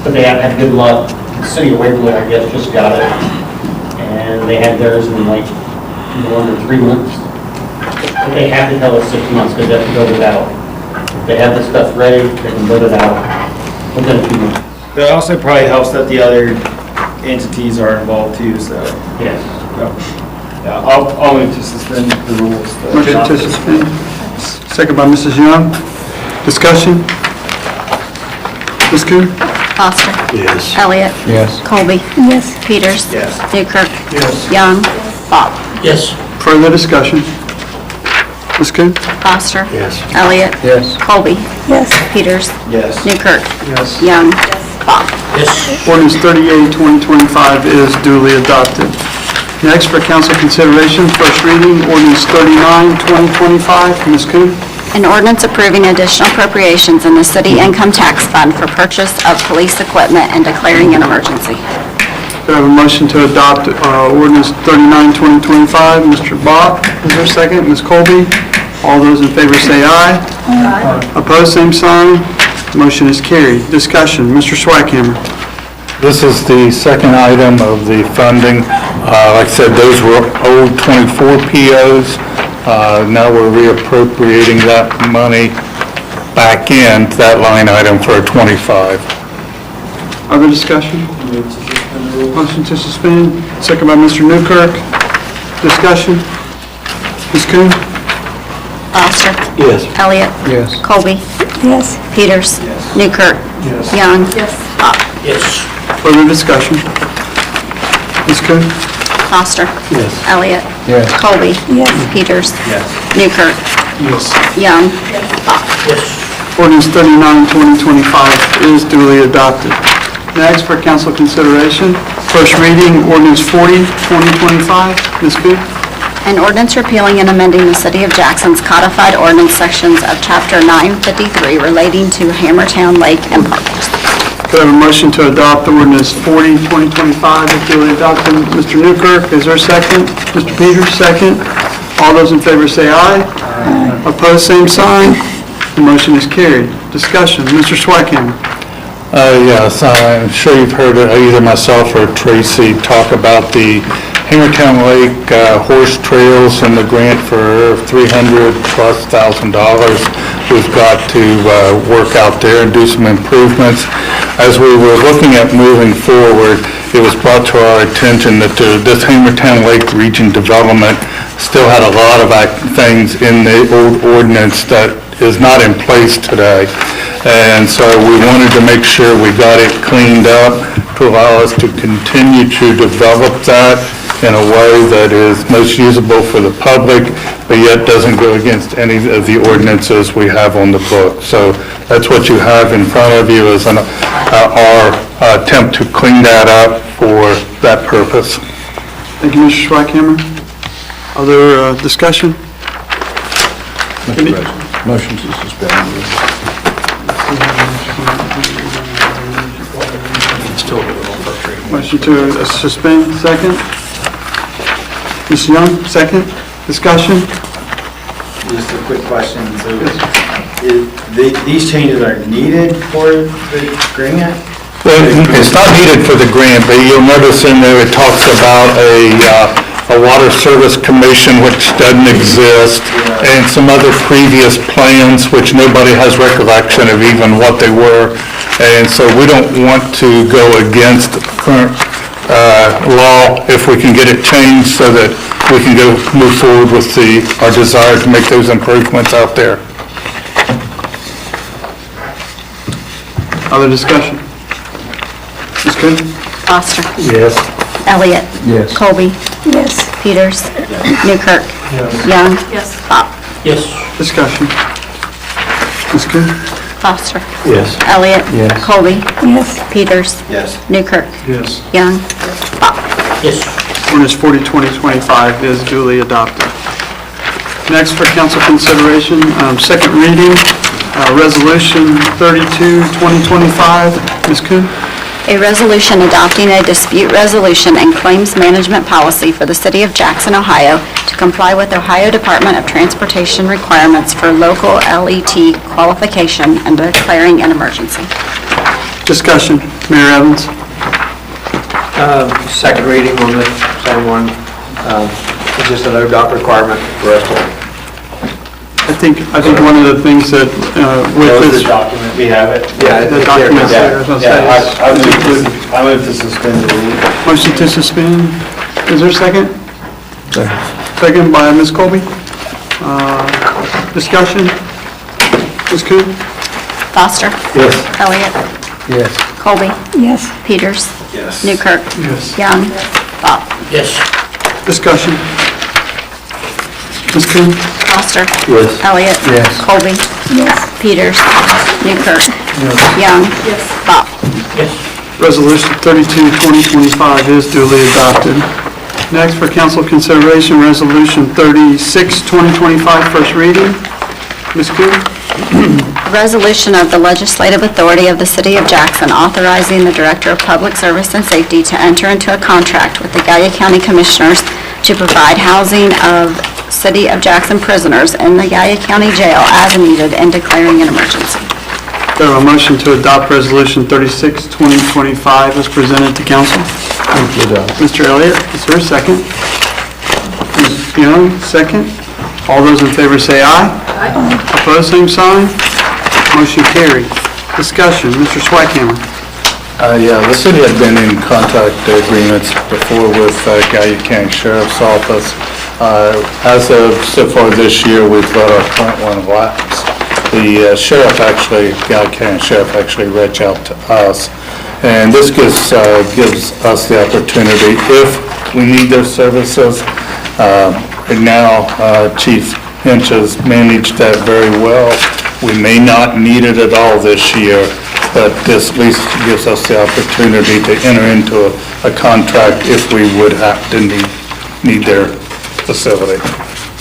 But they have had good luck. The city of Waverly, I guess, just got it. And they had theirs in like no under 3 months. But they have to tell us 6 months because they have to build it out. If they have the stuff ready, they can build it out within a few months. But it also probably helps that the other entities are involved too, so. Yes. Yeah, I'll move to suspend the rules. Motion to suspend. Second by Mrs. Young. Discussion? Ms. Coon? Foster. Yes. Elliott. Yes. Colby. Yes. Peters. Yes. Newkirk. Yes. Young. Bach. Yes. Further discussion? Ms. Coon? Foster. Yes. Elliott. Yes. Colby. Yes. Peters. Yes. Newkirk. Yes. Young. Bach. Yes. Ordinance 38, 2025 is duly adopted. Next, for council consideration, first reading, ordinance 39, 2025. Ms. Coon? An ordinance approving additional appropriations in the city income tax fund for purchase of police equipment and declaring an emergency. Do I have a motion to adopt ordinance 39, 2025? Mr. Bach, is there a second? Ms. Colby? All those in favor say aye. Aye. Opposed, same sign. Motion is carried. Discussion, Mr. Swackhammer. This is the second item of the funding. Like I said, those were old 24 POs. Now we're reappropriating that money back into that line item for a 25. Other discussion? Motion to suspend, second by Mr. Newkirk. Discussion? Ms. Coon? Foster. Yes. Elliott. Yes. Colby. Yes. Peters. Yes. Newkirk. Yes. Young. Yes. Bach. Yes. Further discussion? Ms. Coon? Foster. Yes. Elliott. Yes. Colby. Peters. Yes. Newkirk. Yes. Young. Bach. Ordinance 39, 2025 is duly adopted. Next, for council consideration, first reading, ordinance 40, 2025. Ms. Coon? An ordinance repealing and amending the City of Jackson's codified ordinance sections of Chapter 953 relating to Hammertown Lake and Parks. Could I have a motion to adopt ordinance 40, 2025 is duly adopted? Mr. Newkirk, is there a second? Mr. Peters, second. All those in favor say aye. Aye. Opposed, same sign. The motion is carried. Discussion, Mr. Swikammer. Yes, I'm sure you've heard either myself or Tracy talk about the Hammertown Lake horse trails and the grant for $300,000+ we've got to work out there and do some improvements. As we were looking at moving forward, it was brought to our attention that this Hammertown Lake region development still had a lot of things in the old ordinance that is not in place today. And so we wanted to make sure we got it cleaned up to allow us to continue to develop that in a way that is most usable for the public, but yet doesn't go against any of the ordinances we have on the book. So that's what you have in front of you is our attempt to clean that up for that purpose. Thank you, Mr. Schweikhammer. Other discussion? Motion to suspend. Motion to suspend, second. Ms. Young, second. Discussion? Just a quick question. So these changes are needed for the grant? Well, it's not needed for the grant, but you'll notice in there it talks about a water service commission which doesn't exist, and some other previous plans which nobody has recollection of even what they were. And so we don't want to go against the current law if we can get it changed so that we can move forward with our desire to make those improvements out there. Other discussion? Ms. Coon? Foster. Yes. Elliott. Yes. Colby. Yes. Peters. Newkirk. Young. Yes. Bach. Yes. Discussion? Ms. Coon? Foster. Yes. Elliott. Yes. Colby. Yes. Peters. Yes. Newkirk. Yes. Young. Bach. Yes. Ordinance 40, 2025 is duly adopted. Next for council consideration, second reading, Resolution 32, 2025. Ms. Coon? A resolution adopting a dispute resolution and claims management policy for the City of Jackson, Ohio to comply with Ohio Department of Transportation requirements for local LET qualification and declaring an emergency. Discussion, Mayor Evans. Second reading on the same one. It's just an ODOT requirement for us to... I think one of the things that with this... document, we have it. Yeah, The document's there, I was gonna say. I move to suspend the rules. Motion to suspend. Is there a second? Second by Ms. Colby. Discussion? Ms. Coon? Foster. Yes. Elliott. Yes. Colby. Yes. Peters. Yes. Newkirk. Yes. Young. Bach. Yes. Discussion? Ms. Coon? Foster. Yes. Elliott. Yes. Colby. Yes. Peters. Newkirk. Young. Bach. Yes. Resolution 32, 2025 is duly adopted. Next for council consideration, Resolution 36, 2025, first reading. Ms. Coon? Resolution of the Legislative Authority of the City of Jackson authorizing the Director of Public Service and Safety to enter into a contract with the Gallia County Commissioners to provide housing of City of Jackson prisoners in the Gallia County Jail as needed and declaring an emergency. Do I have a motion to adopt Resolution 36, 2025 as presented to council? Mr. Elliott, is there a second? Ms. Young, second. All those in favor say aye. Aye. Opposed, same sign. Motion carried. Discussion, Mr. Swikammer. Yeah, the city had been in contract agreements before with Gallia County Sheriff's Office. As of so far this year, we've let our current one lapse. The sheriff actually, Gallia County Sheriff actually reached out to us And this gives us the opportunity, if we need their services. And now Chief Hinch has managed that very well. We may not need it at all this year, but this at least gives us the opportunity to enter into a contract if we would have to need their facility.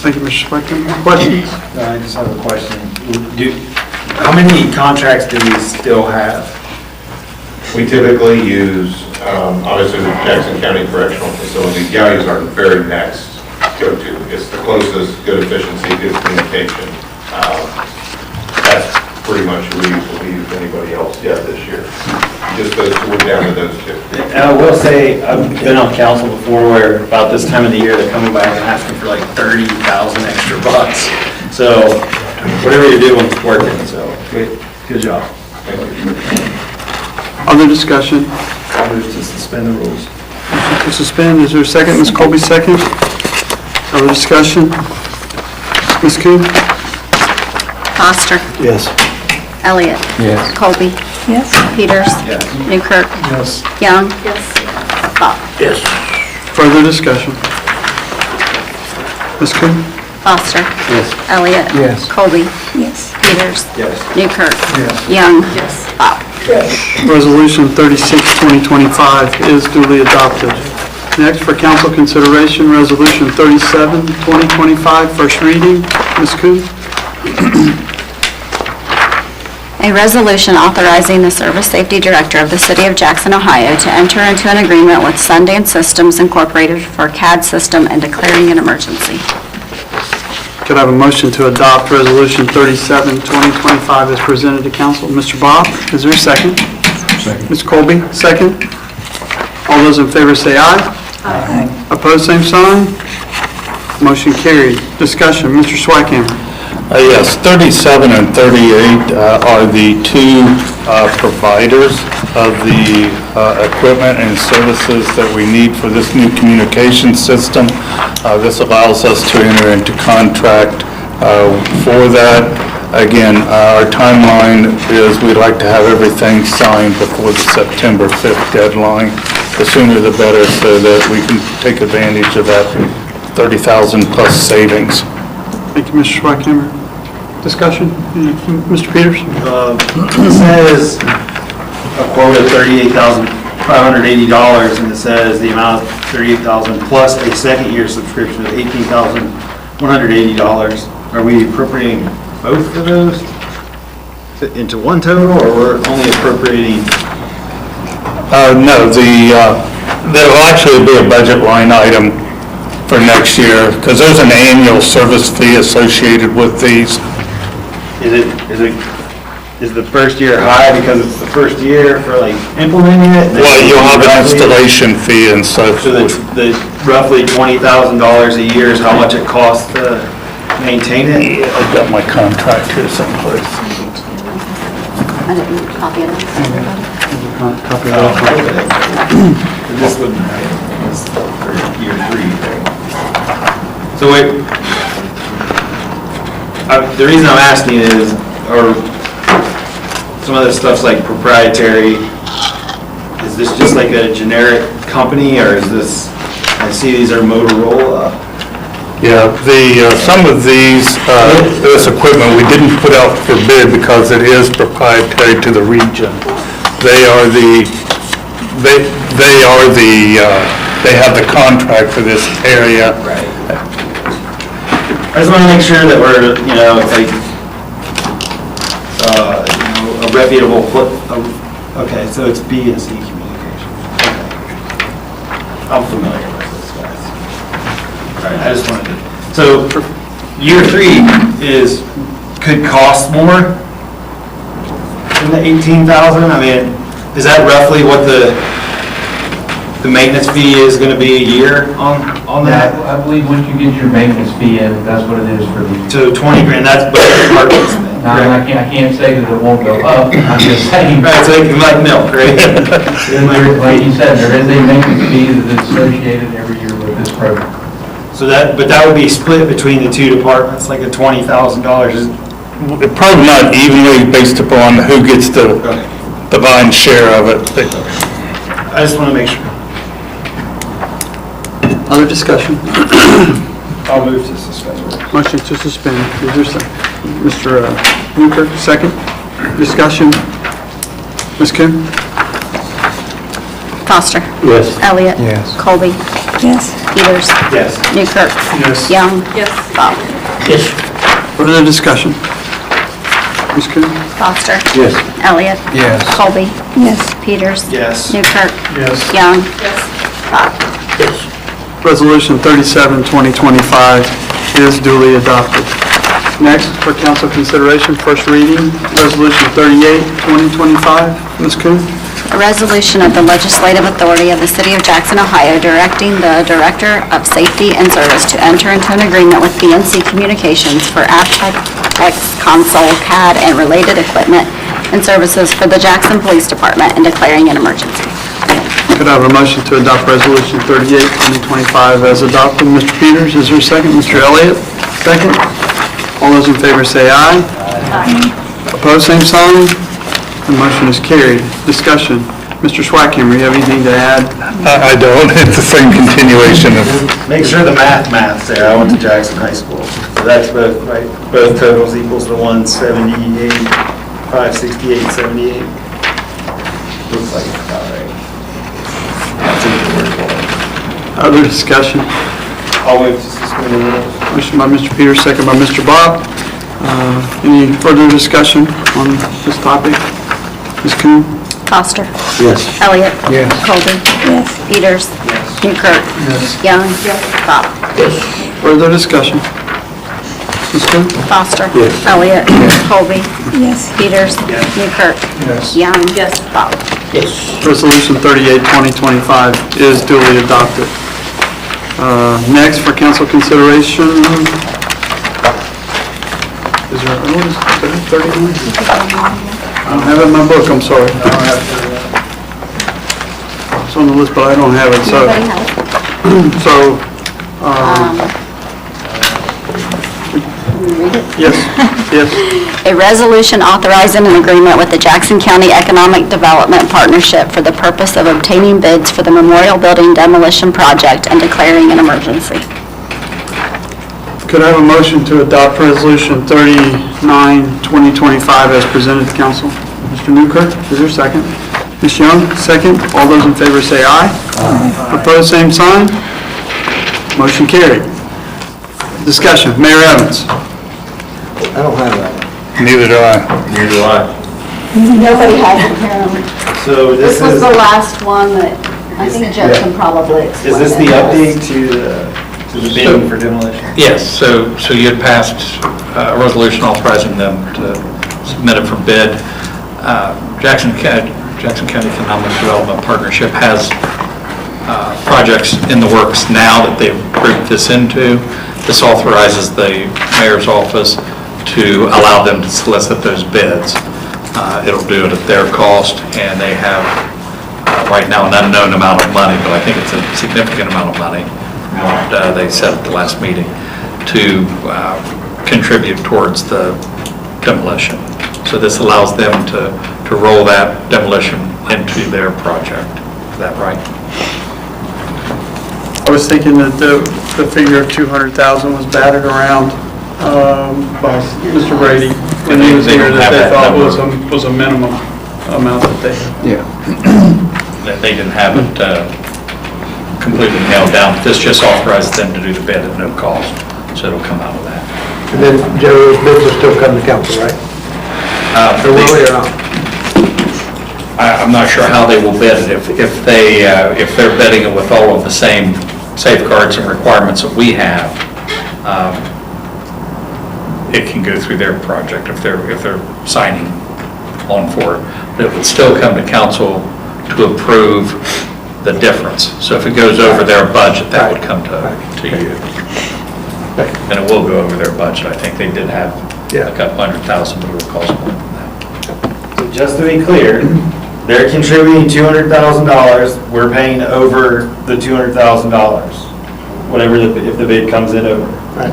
Thank you, Mr. Sweattimer. Questions? I just have a question. How many contracts do we still have? We typically use, obviously, the Jackson County Correctional Facility. Galley is our very next go-to. It's the closest, good efficiency, good communication. That's pretty much who we believe anybody else yet this year. Just those, we're down to those two. And I will say, I've been on council before where about this time of the year, they're coming back and asking for like 30,000 extra bucks. So whatever you're doing, it's working, so good job. Thank you. Other discussion? I'll move to suspend the rules. To suspend, is there a second? Ms. Colby, second. Other discussion? Ms. Coon? Foster. Yes. Elliott. Yes. Colby. Yes. Peters. Yes. Newkirk. Yes. Young. Yes. Bach. Yes. Further discussion? Ms. Coon? Foster. Yes. Elliott. Yes. Colby. Yes. Peters. Yes. Newkirk. Yes. Young. Yes. Bach. Resolution 36, 2025 is duly adopted. Next, for council consideration, Resolution 37, 2025, first reading. Ms. Coon? A resolution authorizing the Service Safety Director of the City of Jackson, Ohio to enter into an agreement with Sundance Systems Incorporated for CAD system and declaring an emergency. Could I have a motion to adopt Resolution 37, 2025 as presented to council? Mr. Bob, is there a second? Second. Ms. Colby, second. All those in favor say aye. Aye. Opposed, same sign. Motion carried. Discussion, Mr. Swikammer. Yes, 37 and 38 are the two providers of the equipment and services that we need for this new communication system. This allows us to enter into contract for that. Again, our timeline is we'd like to have everything signed before the September 5th deadline. The sooner the better, so that we can take advantage of that 30,000 plus savings. Thank you, Mr. Schweikhammer. Discussion? Mr. Peters? It says a quote of $38,580, and it says the amount of $38,000 plus a second year subscription of $18,180. Are we appropriating both of those into one total, or we're only appropriating? No, there'll actually be a budget line item for next year, because there's an annual service fee associated with these. Is the first year high because it's the first year for like implementing it? Well, you'll have an installation fee and such. So the roughly $20,000 a year is how much it costs to maintain it? Yeah, I've got my contract here someplace. I didn't copy it. This would, this for year 3. So wait, the reason I'm asking is, or some of this stuff's like proprietary, is this just like a generic company, or is this, I see these are Motorola? Yeah, some of these, this equipment, we didn't put out for bid because it is proprietary to the region. They have the contract for this area. Right. I just want to make sure that we're, like, a reputable, okay, so it's B&C Communications. Okay. I'm familiar with this, guys. All right, I just wanted to, so year 3 could cost more than the $18,000? I mean, is that roughly what the maintenance fee is going to be a year on that? I believe once you get your maintenance fee in, that's what it is for the. So 20 grand, that's but departments then. No, I can't say that it won't go up, I'm just saying. Right, so it can like milk, right? Like you said, there is a maintenance fee that is associated every year with this program. So that would be split between the two departments, like a $20,000. Probably not evenly based upon who gets the the Vine share of it. I just want to make sure. Other discussion? I'll move to suspend the rules. Motion to suspend. Is there a second? Mr. Newkirk, second. Discussion. Ms. Coon? Foster. Yes. Elliott. Yes. Colby. Yes. Peters. Yes. Newkirk. Yes. Young. Yes. Bach. Yes. Further discussion? Ms. Coon? Foster. Yes. Elliott. Yes. Colby. Yes. Peters. Yes. Newkirk. Yes. Young. Yes. Bach. Yes. Resolution 37, 2025 is duly adopted. Next, for council consideration, first reading, Resolution 38, 2025. Ms. Coon? A resolution of the Legislative Authority of the City of Jackson, Ohio, directing the Director of Safety and Service to enter into an agreement with PNC Communications for Aptex console, CAD, and related equipment and services for the Jackson Police Department and declaring an emergency. Could I have a motion to adopt Resolution 38, 2025 as adopted? Mr. Peters, is there a second? Mr. Elliott, second. All those in favor say aye. Aye. Opposed, same sign. The motion is carried. Discussion. Mr. Schwackhammer, you have anything to add? I don't, it's the same continuation of, Make sure the math's there. I went to Jackson High School. So that's both, right? Both totals equals the 178, 568, 78. Looks like it's about right. That's in the word. Other discussion? I'll move to suspend the rules. Motion by Mr. Peters, second by Mr. Bob. Any further discussion on this topic? Ms. Coon? Foster. Yes. Elliott. Yes. Colby. Yes. Peters. Newkirk. Yes. Young. Bach. Further discussion? Ms. Coon? Foster. Yes. Elliott. Colby. Yes. Peters. Newkirk. Yes. Young. Bach. Yes. Resolution 38, 2025 is duly adopted. Next, for council consideration, is there, what is it, 31? I don't have it in my book, I'm sorry. It's on the list, but I don't have it, so. Anybody have? So, Can you read it? yes, yes. A resolution authorizing an agreement with the Jackson County Economic Development Partnership for the purpose of obtaining bids for the Memorial Building demolition project and declaring an emergency. Could I have a motion to adopt Resolution 39, 2025 as presented to council? Mr. Newkirk, is there a second? Ms. Young, second. All those in favor say aye. Aye. Opposed, same sign. Motion carried. Discussion. Mayor Evans. I don't have that. neither do I. Neither do I. Nobody has it apparently. So This was the last one that I think Jeff can probably explain. Is this the it. update to the bidding for demolition? Yes, so you had passed a resolution authorizing them to submit it for bid. Jackson County Economic Development Partnership has projects in the works now that they've grouped this into. This authorizes the mayor's office to allow them to solicit those bids. It'll do it at their cost, and they have right now an unknown amount of money, but I think it's a significant amount of money from what they said at the last meeting, to contribute towards the demolition. So this allows them to roll that demolition into their project. Is that right? I was thinking that the figure of 200,000 was batted around by Mr. Brady when he was here, that they thought was a minimum amount that they had. Yeah. That they didn't have it completely nailed down. This just authorizes them to do the bid at no cost, so it'll come out of that. And then, Joe, those bids will still come to council, right? Or will they or not? I'm not sure how they will bid it. If they're bidding it with all of the same safeguards and requirements that we have, it can go through their project if they're signing on for it. But it would still come to council to approve the difference. So if it goes over their budget, that would come to you. And it will go over their budget. I think they did have a couple $100,000, but it will cost more than that. So just to be clear, they're contributing $200,000, we're paying over the $200,000, whatever, if the bid comes in over. Right.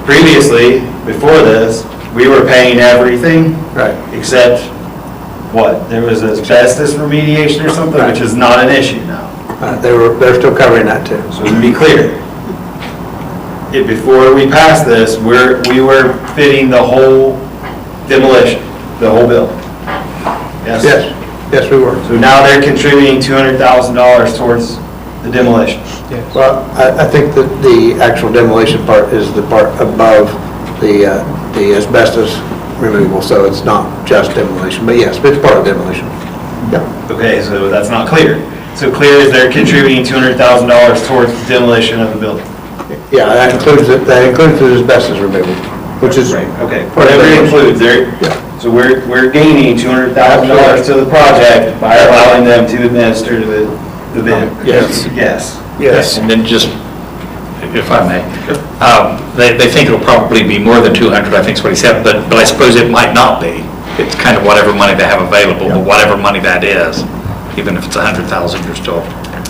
Previously, before this, we were paying everything. Right. Except what, there was asbestos remediation or something, which is not an issue now. They're still covering that too. So to be clear, before we passed this, we were fitting the whole demolition, the whole building. Yes? Yes, we were. So now they're contributing $200,000 towards the demolition. Well, I think that the actual demolition part is the part above the asbestos removal, so it's not just demolition, but yes, it's part of demolition. Yeah. Okay, so that's not clear. So clear is they're contributing $200,000 towards the demolition of the building. Yeah, that includes the asbestos removal, which is. Right, okay. Whatever it includes, so we're gaining $200,000 to the project by allowing them to administer the bid. Yes. Yes. And then just, if I may, they think it'll probably be more than 200, I think is what he said, but I suppose it might not be. It's kind of whatever money they have available, but whatever money that is, even if it's 100,000, you're still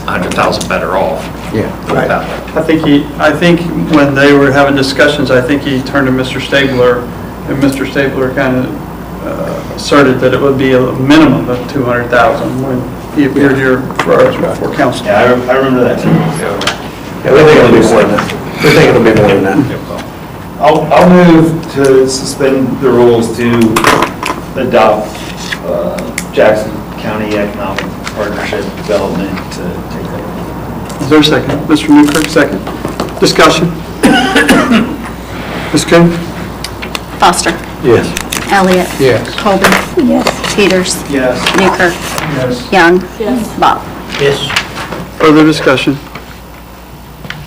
100,000 better off. Yeah, right. I think when they were having discussions, I think he turned to Mr. Stabler, and Mr. Stabler kind of asserted that it would be a minimum of 200,000 when he appeared here for council. Yeah, I remember that too. Yeah, we think it'll be more than that. We think it'll be more than that. I'll move to suspend the rules to adopt Jackson County Economic Partnership Development to take that. Is there a second? Mr. Newkirk, second. Discussion? Ms. Coon? Foster. Yes. Elliott. Yes. Colby. Yes. Peters. Yes. Newkirk. Yes. Young. Yes. Bach. Yes. Further discussion?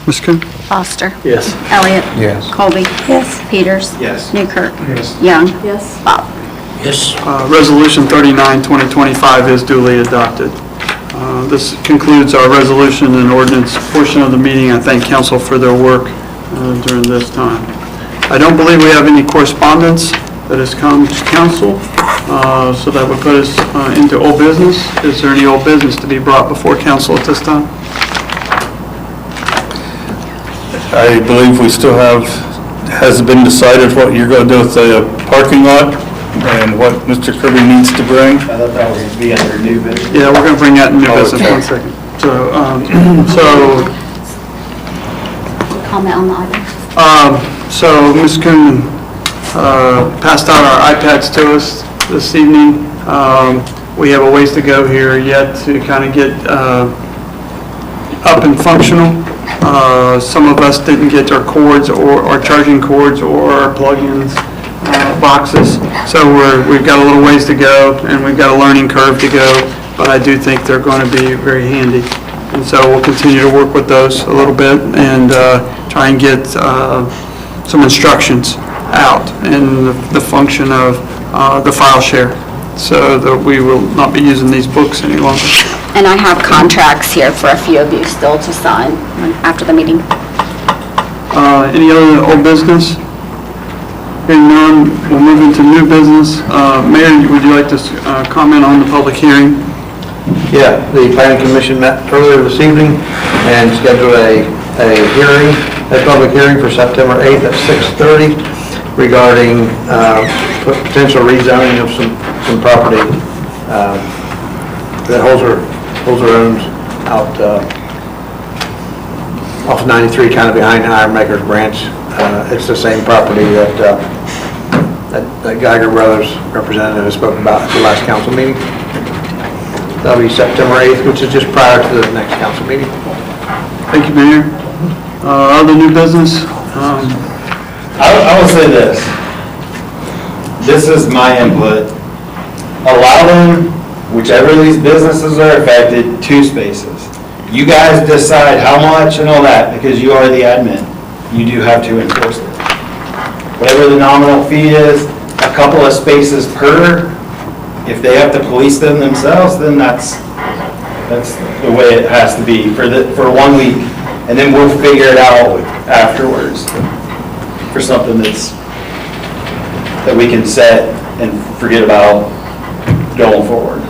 Ms. Coon? Foster. Yes. Elliott. Yes. Colby. Yes. Peters. Yes. Newkirk. Yes. Young. Yes. Bach. Yes. Resolution 39, 2025 is duly adopted. This concludes our resolution and ordinance portion of the meeting. I thank council for their work during this time. I don't believe we have any correspondence that has come to council, so that would put us into old business. Is there any old business to be brought before council at this time? I believe we still has it been decided what you're going to do with the parking lot and what Mr. Kirby needs to bring? I thought that was going to be under new business. Yeah, we're going to bring that in new business. Okay. 1 second. Comment on the item. So Ms. Coon passed out our iPads to us this evening. We have a ways to go here yet to kind of get up and functional. Some of us didn't get our cords or our charging cords or our plug-ins boxes. So we've got a little ways to go and we've got a learning curve to go, but I do think they're going to be very handy. And so we'll continue to work with those a little bit and try and get some instructions out in the function of the file share so that we will not be using these books any longer. And I have contracts here for a few of you still to sign after the meeting. Any other old business? Hearing none, we'll move into new business. Mayor, would you like to comment on the public hearing? Yeah, the planning commission met earlier this evening and scheduled a public hearing for September 8th at 6:30 regarding potential rezoning of some property that Holzer owns out off 93, kind of behind Ironmaker's Branch. It's the same property that Geiger Brothers representative spoke about at the last council meeting. That'll be September 8th, which is just prior to the next council meeting. Thank you, Mayor. Other new business? I will say this. This is my input. Allow them, whichever of these businesses are affected, 2 spaces. You guys decide how much and all that, because you are the admin. You do have to enforce it. Whatever the nominal fee is, a couple of spaces per. If they have to police them themselves, then that's the way it has to be for 1 week. And then we'll figure it out afterwards for something that we can set and forget about going forward.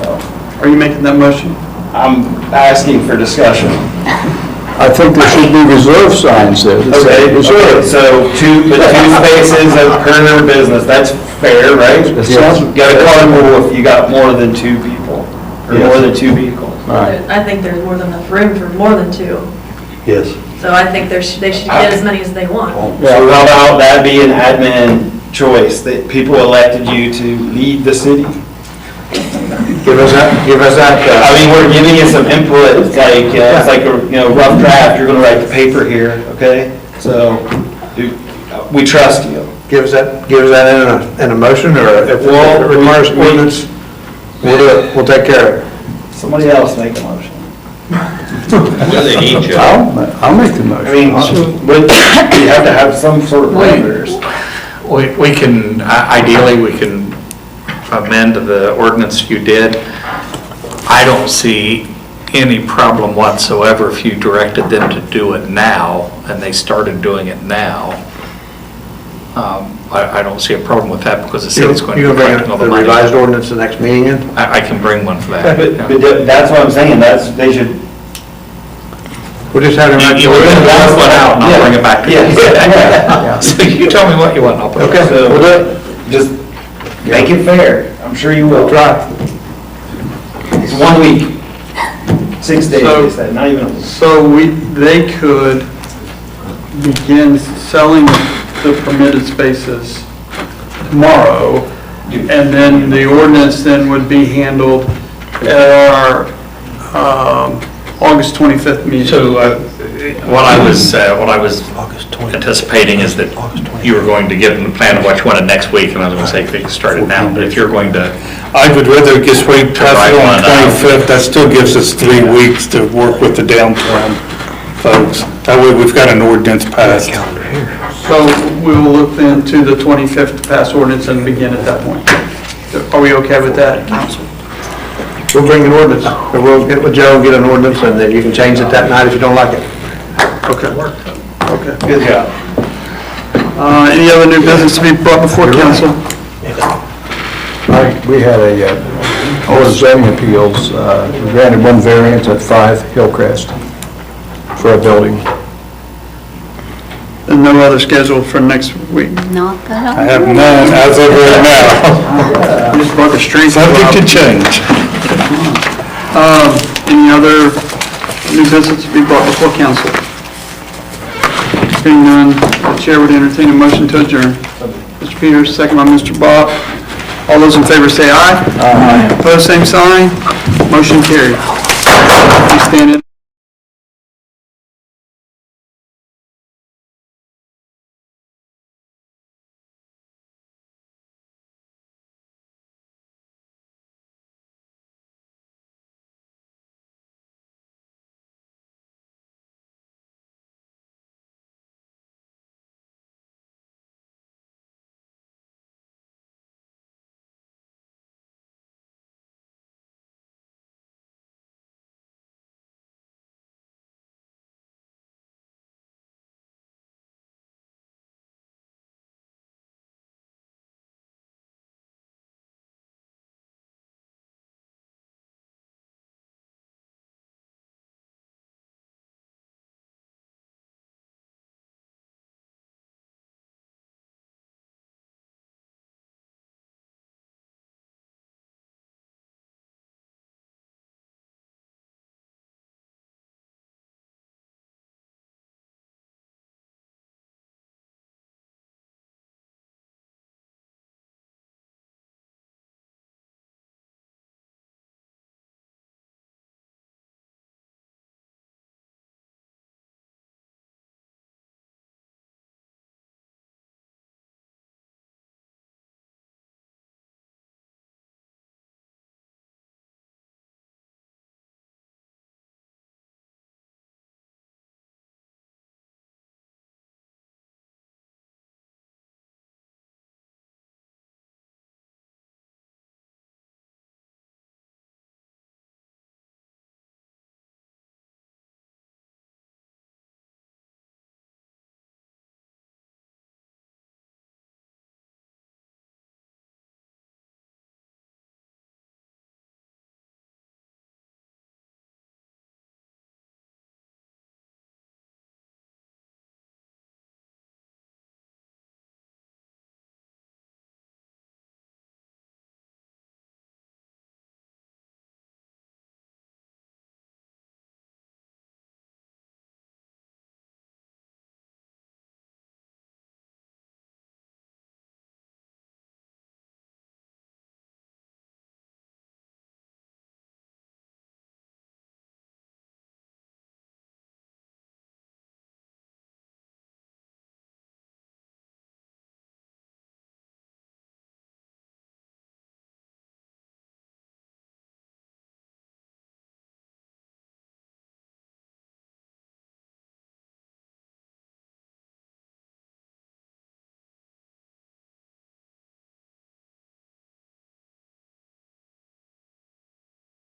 So, Are you making that motion? I'm asking for discussion. I think there should be reserve signs there. that say Okay, reserve. so two spaces per business, that's fair, right? Yes. You got a carpool if you got more than two people, or more than two vehicles. Right. I think there's more than enough room for more than two. Yes. So I think they should get as many as they want. So how about that be an admin choice, that people elected you to lead the city? Give us that, I mean, we're giving you some input, it's like a rough draft, you're gonna write the paper here, okay? So, we trust you. give us that in a motion, or if it requires ordinance, we'll do it, we'll take care of it. Somebody else make a motion. They need you. I'll make the motion. I mean, but you have to have some sort of parameters. We can, ideally, we can amend the ordinance you did. I don't see any problem whatsoever if you directed them to do it now, and they started doing it now. I don't see a problem with that, because the city's going to You're be going collecting to all bring the the money. revised ordinance the next meeting in? I can bring one for that. But that's what I'm saying, they should. We'll just have them. You were going to draft one out, and I'll bring it back to you. Yeah. So you tell me what you want, and I'll put it. Okay, So, we'll do it. just make it fair, I'm sure you will. Try. It's 1 week, 6 days, So- they said, not even a week. So they could begin selling the permitted spaces tomorrow, and then the ordinance then would be handled at our August 25th meeting. So what I was anticipating is that you were going to give them the plan of what you wanted next week, and I was going to say, if you could start it now, but if you're going to, I would rather just wait past it on the 25th, that still gives us 3 weeks to work with the downtown folks. That way we've got an ordinance passed. So we will look then to the 25th to pass ordinance and begin at that point. Are we okay with that, council? We'll bring an ordinance, or we'll get with Joe, get an ordinance, and then you can change it that night if you don't like it. Okay. Okay. Good job. Any other new business to be brought before council? We had a Board of Zoning Appeals, we granted one variance at 5 Hillcrest for a building. And no other scheduled for next week? Not that I have none as of right now. You just brought the streets. Subject to change. Any other new business to be brought before council? Seeing none, the chair would entertain a motion to adjourn. Mr. Peters, second by Mr. Bob. All those in favor say aye. Aye. Opposed, same sign. Motion carried. Please stand in.